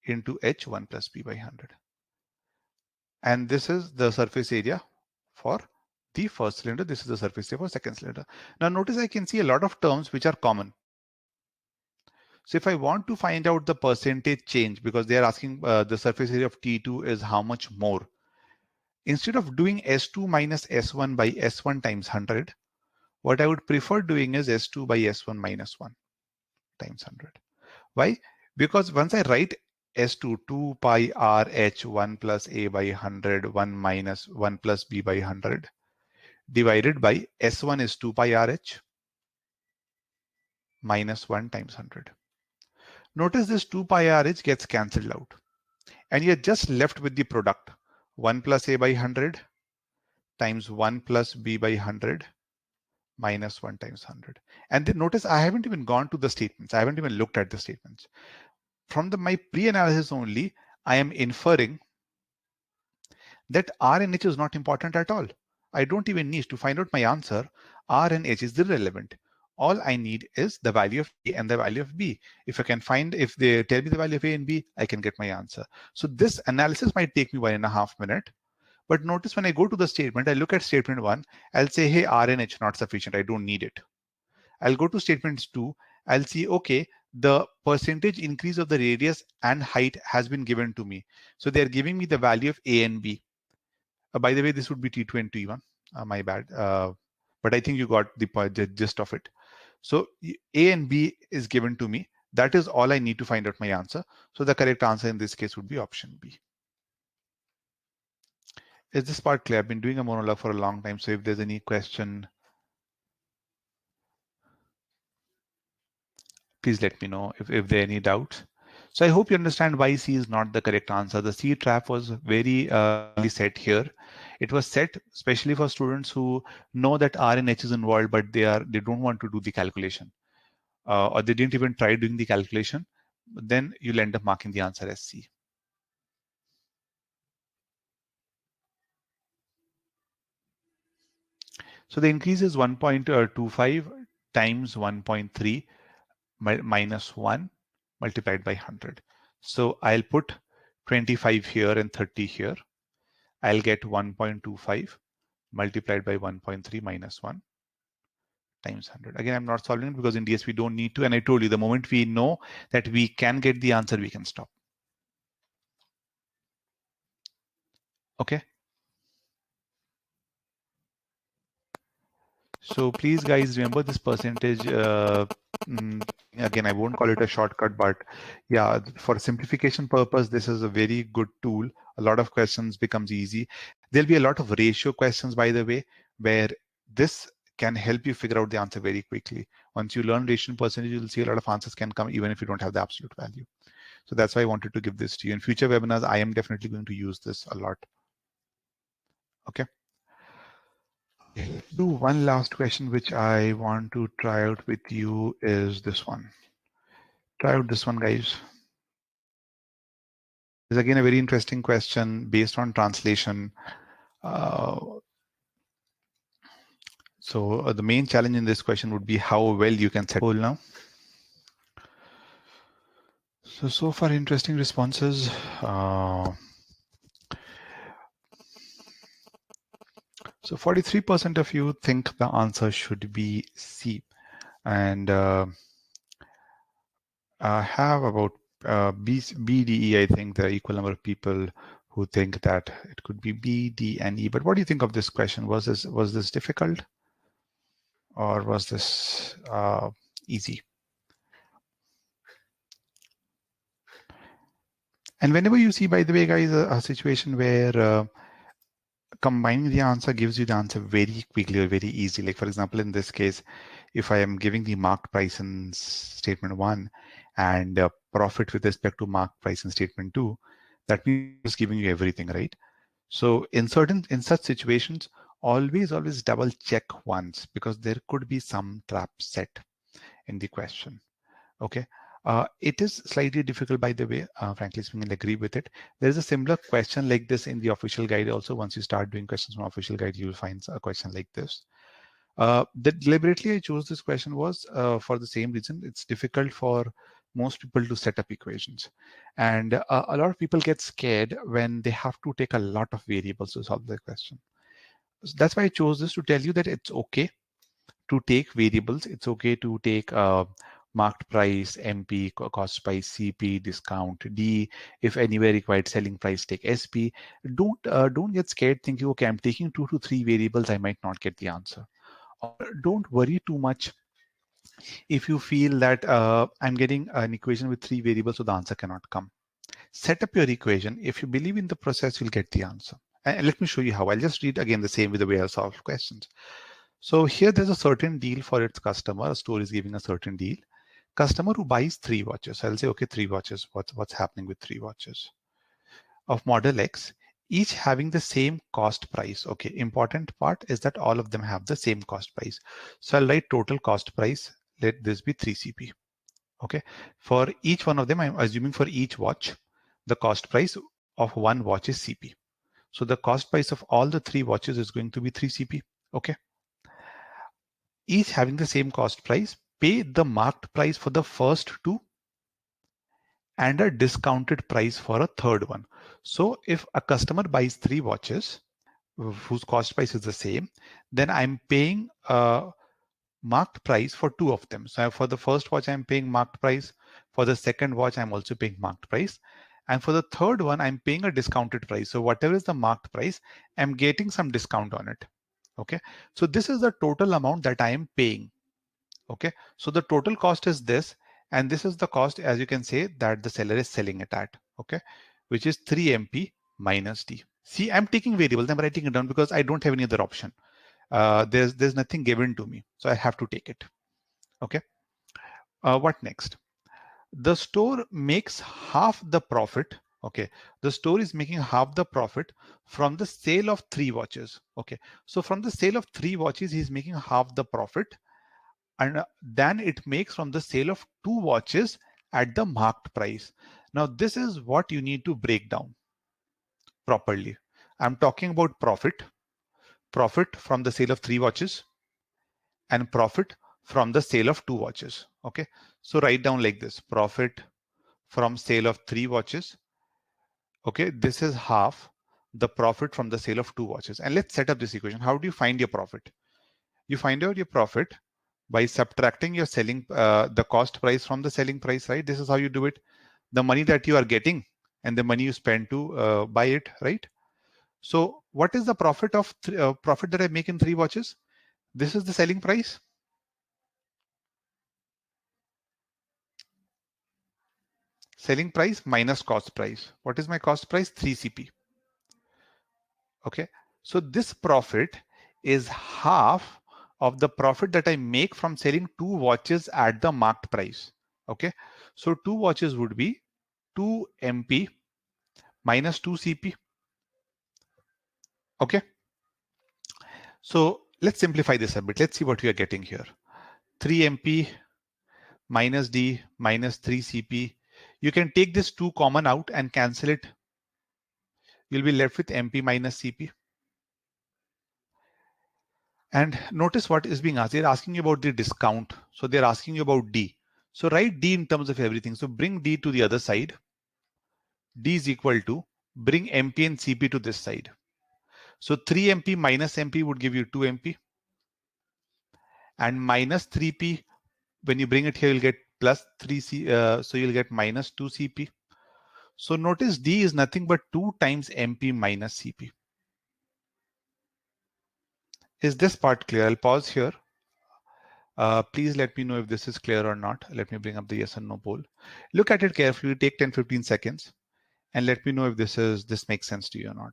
into H 1 plus B by 100. And this is the surface area for the first cylinder. This is the surface area for second cylinder. Now notice I can see a lot of terms which are common. So if I want to find out the percentage change, because they are asking the surface area of T2 is how much more, instead of doing S2 minus S1 by S1 times 100, what I would prefer doing is S2 by S1 minus 1 times 100. Why? Because once I write S2, 2 pi R H 1 plus A by 100, 1 minus 1 plus B by 100, divided by S1 is 2 pi RH minus 1 times 100. Notice this 2 pi RH gets cancelled out. And you're just left with the product 1 plus A by 100 times 1 plus B by 100 minus 1 times 100. And then notice I haven't even gone to the statements. I haven't even looked at the statements. From my pre-analysis only, I am inferring that R and H is not important at all. I don't even need to find out my answer. R and H is irrelevant. All I need is the value of A and the value of B. If I can find, if they tell me the value of A and B, I can get my answer. So this analysis might take me 1.5 minutes. But notice when I go to the statement, I look at statement 1, I'll say, hey, R and H not sufficient. I don't need it. I'll go to statements 2. I'll see, okay, the percentage increase of the radius and height has been given to me. So they're giving me the value of A and B. By the way, this would be T2 and T1. My bad. But I think you got the gist of it. So A and B is given to me. That is all I need to find out my answer. So the correct answer in this case would be option B. Is this part clear? I've been doing a monologue for a long time. So if there's any question, please let me know if there are any doubts. So I hope you understand why C is not the correct answer. The C trap was very set here. It was set especially for students who know that R and H is involved, but they don't want to do the calculation, or they didn't even try doing the calculation. Then you'll end up marking the answer as C. So the increase is 1.25 times 1.3 minus 1 multiplied by 100. So I'll put 25 here and 30 here. I'll get 1.25 multiplied by 1.3 minus 1 times 100. Again, I'm not solving it because in DS we don't need to. And I told you the moment we know that we can get the answer, we can stop. Okay. So please, guys, remember this percentage. Again, I won't call it a shortcut, but yeah, for simplification purpose, this is a very good tool. A lot of questions becomes easy. There'll be a lot of ratio questions, by the way, where this can help you figure out the answer very quickly. Once you learn ratio and percentage, you'll see a lot of answers can come even if you don't have the absolute value. So that's why I wanted to give this to you. In future webinars, I am definitely going to use this a lot. Okay. Do one last question which I want to try out with you is this one. Try out this one, guys. This is again a very interesting question based on translation. So the main challenge in this question would be how well you can set goal now. So far interesting responses. So 43% of you think the answer should be C, and have about B, D, E. I think the equal number of people who think that it could be B, D, and E. But what do you think of this question? Was this difficult, or was this easy? And whenever you see, by the way, guys, a situation where combining the answer gives you the answer very quickly or very easy. Like for example, in this case, if I am giving the marked price in statement 1 and profit with respect to marked price in statement 2, that means it's giving you everything, right? So in such situations, always double check once, because there could be some trap set in the question. Okay. It is slightly difficult, by the way, frankly speaking, I'll agree with it. There is a similar question like this in the official guide also. Once you start doing questions from official guide, you will find a question like this. Deliberately I chose this question was for the same reason. It's difficult for most people to set up equations. And a lot of people get scared when they have to take a lot of variables to solve the question. So that's why I chose this, to tell you that it's okay to take variables. It's okay to take marked price, MP, cost price, CP, discount, D. If anywhere required selling price, take SP. Don't get scared thinking, okay, I'm taking 2 to 3 variables, I might not get the answer. Or don't worry too much if you feel that I'm getting an equation with 3 variables, so the answer cannot come. Set up your equation. If you believe in the process, you'll get the answer. And let me show you how. I'll just read again the same with the way I solve questions. So here there's a certain deal for its customer. A store is giving a certain deal. Customer who buys 3 watches. I'll say, okay, 3 watches. What's happening with 3 watches of model X, each having the same cost price. Okay, important part is that all of them have the same cost price. So I'll write total cost price. Let this be 3CP. Okay, for each one of them, I'm assuming for each watch, the cost price of one watch is CP. So the cost price of all the 3 watches is going to be 3CP. Okay. Each having the same cost price, pay the marked price for the first 2 and a discounted price for a third one. So if a customer buys 3 watches whose cost price is the same, then I'm paying a marked price for 2 of them. So for the first watch, I'm paying marked price. For the second watch, I'm also paying marked price. And for the third one, I'm paying a discounted price. So whatever is the marked price, I'm getting some discount on it. Okay. So this is the total amount that I am paying. Okay. So the total cost is this, and this is the cost, as you can say, that the seller is selling it at. Okay. Which is 3MP minus D. See, I'm taking variables. I'm writing it down because I don't have any other option. There's nothing given to me, so I have to take it. Okay. What next? The store makes half the profit. Okay, the store is making half the profit from the sale of 3 watches. Okay, so from the sale of 3 watches, he's making half the profit, and then it makes from the sale of 2 watches at the marked price. Now this is what you need to break down properly. I'm talking about profit from the sale of 3 watches, and profit from the sale of 2 watches. Okay, so write down like this: profit from sale of 3 watches. Okay, this is half the profit from the sale of 2 watches. And let's set up this equation. How do you find your profit? You find out your profit by subtracting your selling the cost price from the selling price, right? This is how you do it. The money that you are getting and the money you spend to buy it, right? So what is the profit of profit that I make in 3 watches? This is the selling price. Selling price minus cost price. What is my cost price? 3CP. Okay. So this profit is half of the profit that I make from selling 2 watches at the marked price. Okay. So 2 watches would be 2MP minus 2CP. Okay. So let's simplify this a bit. Let's see what we are getting here. 3MP minus D minus 3CP. You can take this 2 common out and cancel it. You'll be left with MP minus CP. And notice what is being asked. They're asking you about the discount. So they're asking you about D. So write D in terms of everything. So bring D to the other side. D is equal to bring MP and CP to this side. So 3MP minus MP would give you 2MP, and minus 3P, when you bring it here, you'll get plus 3C, so you'll get minus 2CP. So notice D is nothing but 2 times MP minus CP. Is this part clear? I'll pause here. Please let me know if this is clear or not. Let me bring up the yes and no poll. Look at it carefully, take 10-15 seconds, and let me know if this makes sense to you or not.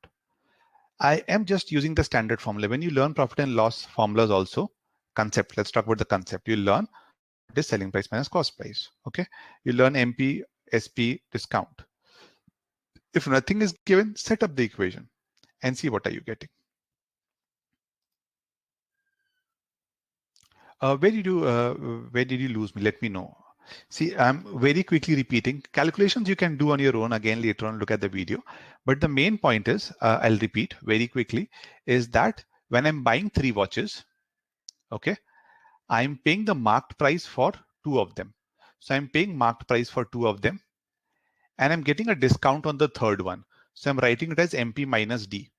I am just using the standard formula. When you learn profit and loss formulas also, concept, let's talk about the concept. You learn what is selling price minus cost price. Okay. You learn MP, SP, discount. If nothing is given, set up the equation and see what are you getting. Where did you lose me? Let me know. See, I'm very quickly repeating. Calculations you can do on your own again later on, look at the video. But the main point is, I'll repeat very quickly, is that when I'm buying 3 watches, okay, I'm paying the marked price for 2 of them. So I'm paying marked price for 2 of them, and I'm getting a discount on the third one. So I'm writing it as MP minus D.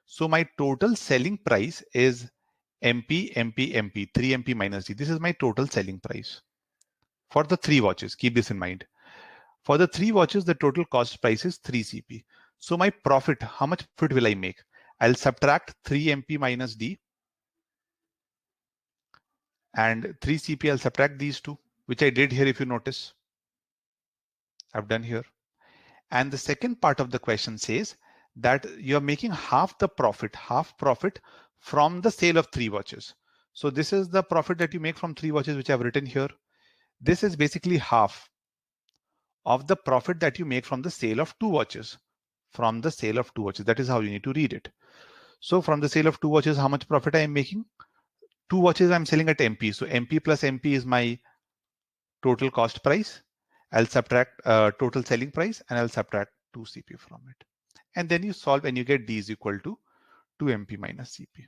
So my total selling price is MP, MP, MP, 3MP minus D. This is my total selling price for the 3 watches. Keep this in mind. For the 3 watches, the total cost price is 3CP. So my profit, how much profit will I make? I'll subtract 3MP minus D, and 3CP, I'll subtract these two, which I did here if you notice. I've done here. And the second part of the question says that you're making half profit from the sale of 3 watches. So this is the profit that you make from 3 watches, which I've written here. This is basically half of the profit that you make from the sale of 2 watches. From the sale of 2 watches. That is how you need to read it. So from the sale of 2 watches, how much profit I am making? 2 watches I'm selling at MP. So MP plus MP is my total cost price. I'll subtract total selling price, and I'll subtract 2CP from it. And then you solve and you get D is equal to 2MP minus CP.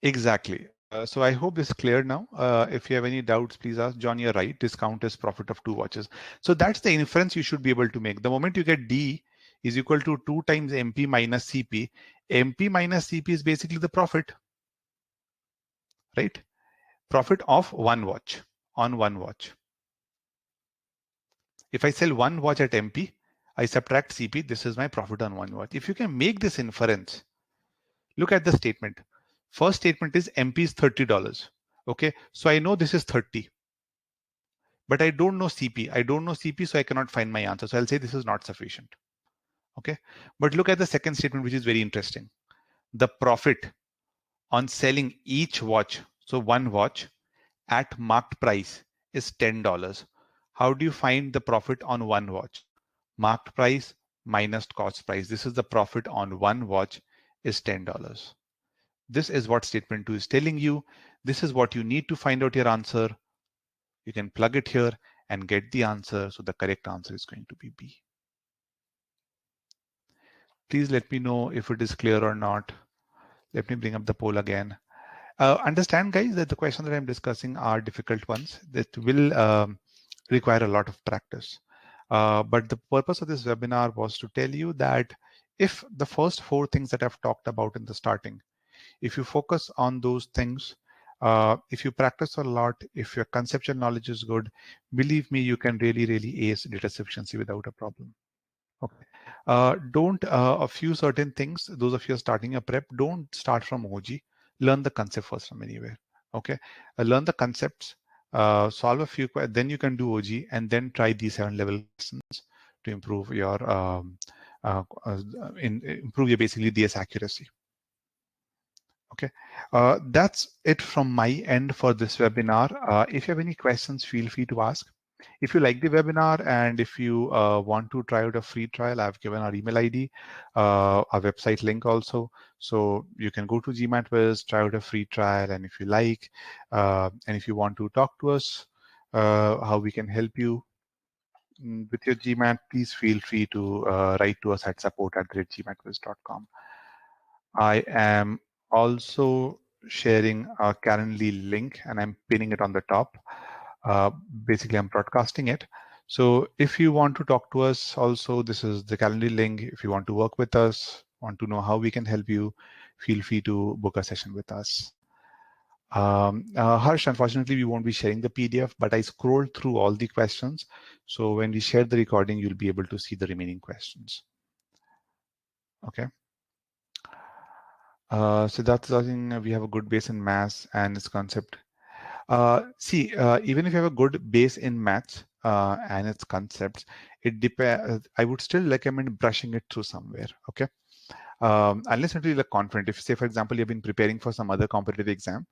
Exactly. So I hope this is clear now. If you have any doubts, please ask. John, you're right. Discount is profit of 2 watches. So that's the inference you should be able to make. The moment you get D is equal to 2 times MP minus CP, MP minus CP is basically the profit, right? Profit of 1 watch on 1 watch. If I sell 1 watch at MP, I subtract CP. This is my profit on 1 watch. If you can make this inference, look at the statement. First statement is MP is $30. Okay, so I know this is 30, but I don't know CP. I don't know CP, so I cannot find my answer. So I'll say this is not sufficient. Okay, but look at the second statement, which is very interesting. The profit on selling each watch, so 1 watch at marked price, is $10. How do you find the profit on 1 watch? Marked price minus cost price. This is the profit on 1 watch is $10. This is what statement 2 is telling you. This is what you need to find out your answer. You can plug it here and get the answer. So the correct answer is going to be B. Please let me know if it is clear or not. Let me bring up the poll again. Understand, guys, that the questions that I'm discussing are difficult ones that will require a lot of practice. But the purpose of this webinar was to tell you that if the first 4 things that I've talked about in the starting, if you focus on those things, if you practice a lot, if your conceptual knowledge is good, believe me, you can really ace data sufficiency without a problem. Okay. Don't a few certain things, those of you starting a prep, don't start from OG. Learn the concept first from anywhere. Okay. Learn the concepts, solve a few, then you can do OG, and then try these 7 level lessons to improve your improve your basically DS accuracy. Okay, that's it from my end for this webinar. If you have any questions, feel free to ask. If you like the webinar and if you want to try out a free trial, I've given our email ID, our website link also. So you can go to GMAT Wiz, try out a free trial, and if you like, and if you want to talk to us, how we can help you with your GMAT, please feel free to write to us at support@gmatwiz.com. I am also sharing a Calendly link and I'm pinning it on the top. Uh, Basically, I'm broadcasting it. So if you want to talk to us also, this is the Calendly link. If you want to work with us, want to know how we can help you, feel free to book a session with us. Harsh, unfortunately, we won't be sharing the PDF, but I scrolled through all the questions. So when we share the recording, you'll be able to see the remaining questions. Okay. So that's I think we have a good base in maths and its concept. Even if you have a good base in maths and its concepts, it depends. I would still recommend brushing it through somewhere. Okay. Unless until you're confident. If, say, for example, you've been preparing for some other competitive exam,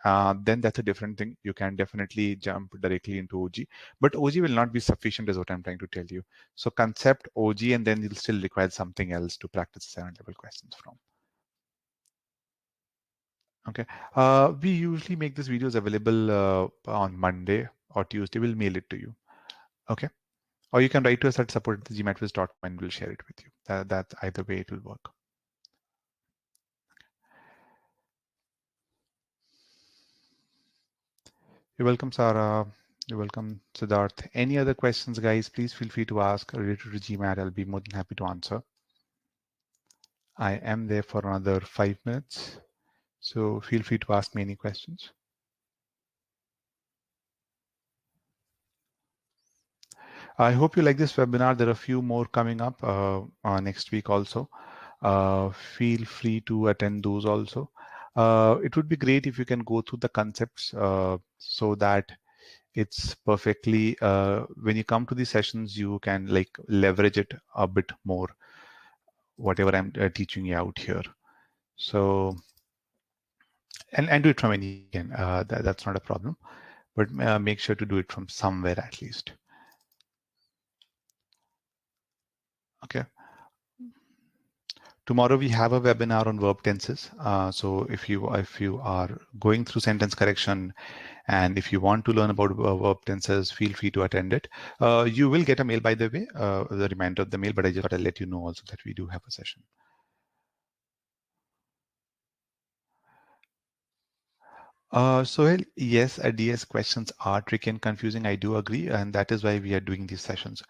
then that's a different thing. You can definitely jump directly into OG, but OG will not be sufficient, is what I'm trying to tell you. So concept, OG, and then you'll still require something else to practice 7-level questions from. Okay. We usually make these videos available on Monday or Tuesday. We'll mail it to you. Okay. Or you can write to us at support@gmatwiz.com and we'll share it with you. That either way it will work. You're welcome, Sarah. You're welcome, Siddharth. Any other questions, guys? Please feel free to ask related to GMAT. I'll be more than happy to answer. I am there for another 5 minutes, so feel free to ask me any questions. I hope you like this webinar. There are a few more coming up next week also. Feel free to attend those also. It would be great if you can go through the concepts so that it's perfectly, when you come to these sessions, you can like leverage it a bit more, whatever I'm teaching you out here. So, and do it from any, that's not a problem, but make sure to do it from somewhere at least. Okay. Tomorrow we have a webinar on verb tenses. So if you are going through sentence correction and if you want to learn about verb tenses, feel free to attend it. You will get a mail, by the way, the reminder of the mail, but I just want to let you know also that we do have a session. Sohail, yes, DS questions are tricky and confusing. I do agree, and that is why we are doing these sessions.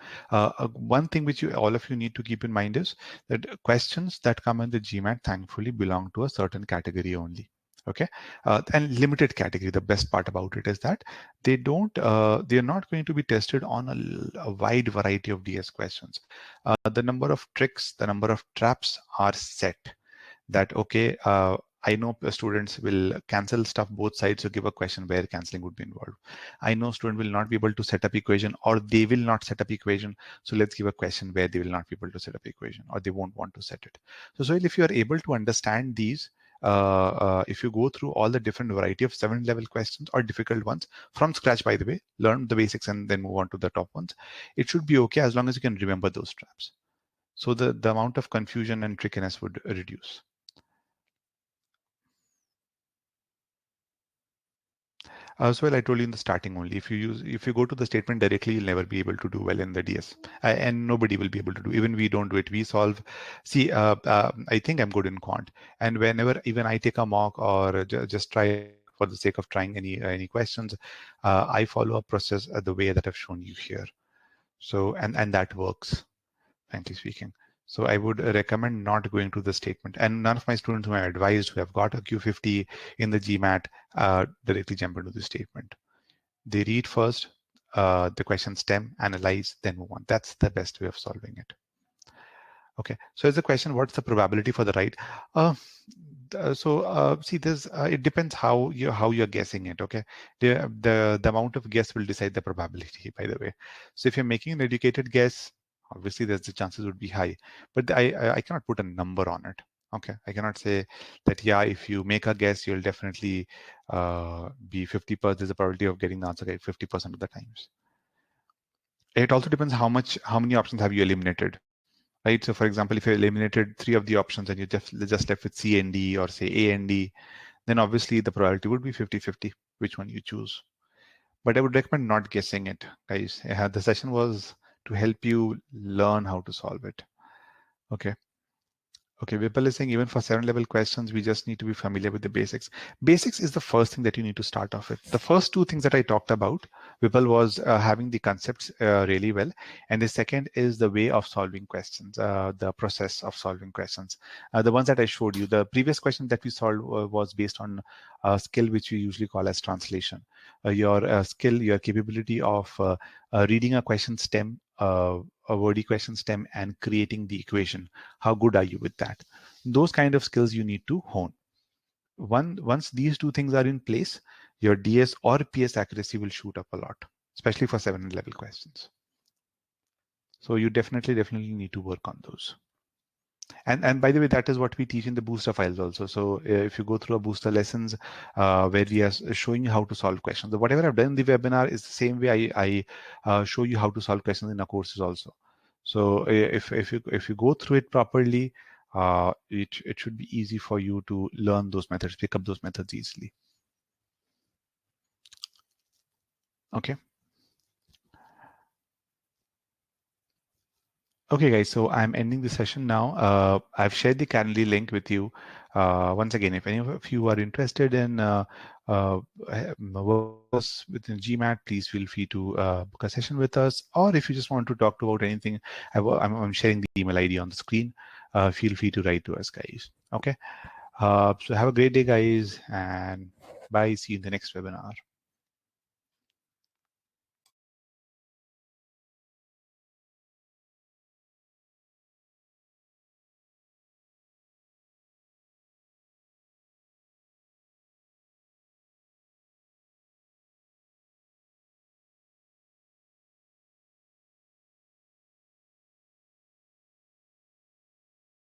One thing which all of you need to keep in mind is that questions that come in the GMAT thankfully belong to a certain category only. Okay, and limited category. The best part about it is that they are not going to be tested on a wide variety of DS questions. The number of tricks, the number of traps are set. That okay, I know students will cancel stuff both sides, so give a question where canceling would be involved. I know student will not be able to set up equation, or they will not set up equation, so let's give a question where they will not be able to set up equation, or they won't want to set it. So if you are able to understand these, if you go through all the different variety of 7-level questions or difficult ones from scratch, by the way, learn the basics and then move on to the top ones, it should be okay as long as you can remember those traps. So the amount of confusion and trickiness would reduce. So well, I told you in the starting only. If you go to the statement directly, you'll never be able to do well in the DS, and nobody will be able to do. Even we don't do it. We solve. See, I think I'm good in quant, and whenever even I take a mock or just try for the sake of trying any questions, I follow a process the way that I've shown you here. So and that works, frankly speaking. So I would recommend not going to the statement. And none of my students who I advised who have got a Q50 in the GMAT directly jump into the statement. They read first, the question stem, analyze, then move on. That's the best way of solving it. Okay, so is the question, what's the probability for the right? See, this it depends how you're guessing it. Okay, the amount of guess will decide the probability. By the way, so if you're making an educated guess, obviously there's the chances would be high, but I cannot put a number on it. Okay, I cannot say that yeah, if you make a guess, you'll definitely be 50%. There's a probability of getting the answer right 50% of the times. It also depends how many options have you eliminated. Right. So for example, if you eliminated 3 of the options and you just left with C and D or say A and D, then obviously the probability would be 50-50, which one you choose. But I would recommend not guessing it, guys. The session was to help you learn how to solve it. Okay. Okay, Vipul is saying even for 7 level questions, we just need to be familiar with the basics. Basics is the first thing that you need to start off with. The first two things that I talked about, Vipul, was having the concepts really well. And the second is the way of solving questions, the process of solving questions. The ones that I showed you, the previous question that we solved was based on a skill which we usually call as translation. Your skill, your capability of reading a question stem, a wordy question stem, and creating the equation. How good are you with that? Those kind of skills you need to hone. Once these two things are in place, your DS or PS accuracy will shoot up a lot, especially for 7 level questions. So you definitely need to work on those. And by the way, that is what we teach in the booster files also. So if you go through a booster lessons where we are showing you how to solve questions, whatever I've done in the webinar is the same way I show you how to solve questions in our courses also. So if you go through it properly, it should be easy for you to learn those methods, pick up those methods easily. Okay. Okay, guys, so I'm ending the session now. I've shared the Calendly link with you. Once again, if any of you are interested in work with us within GMAT, please feel free to book a session with us. Or if you just want to talk about anything, I'm sharing the email ID on the screen. Feel free to write to us, guys. Okay. So have a great day, guys, and bye. See you in the next webinar.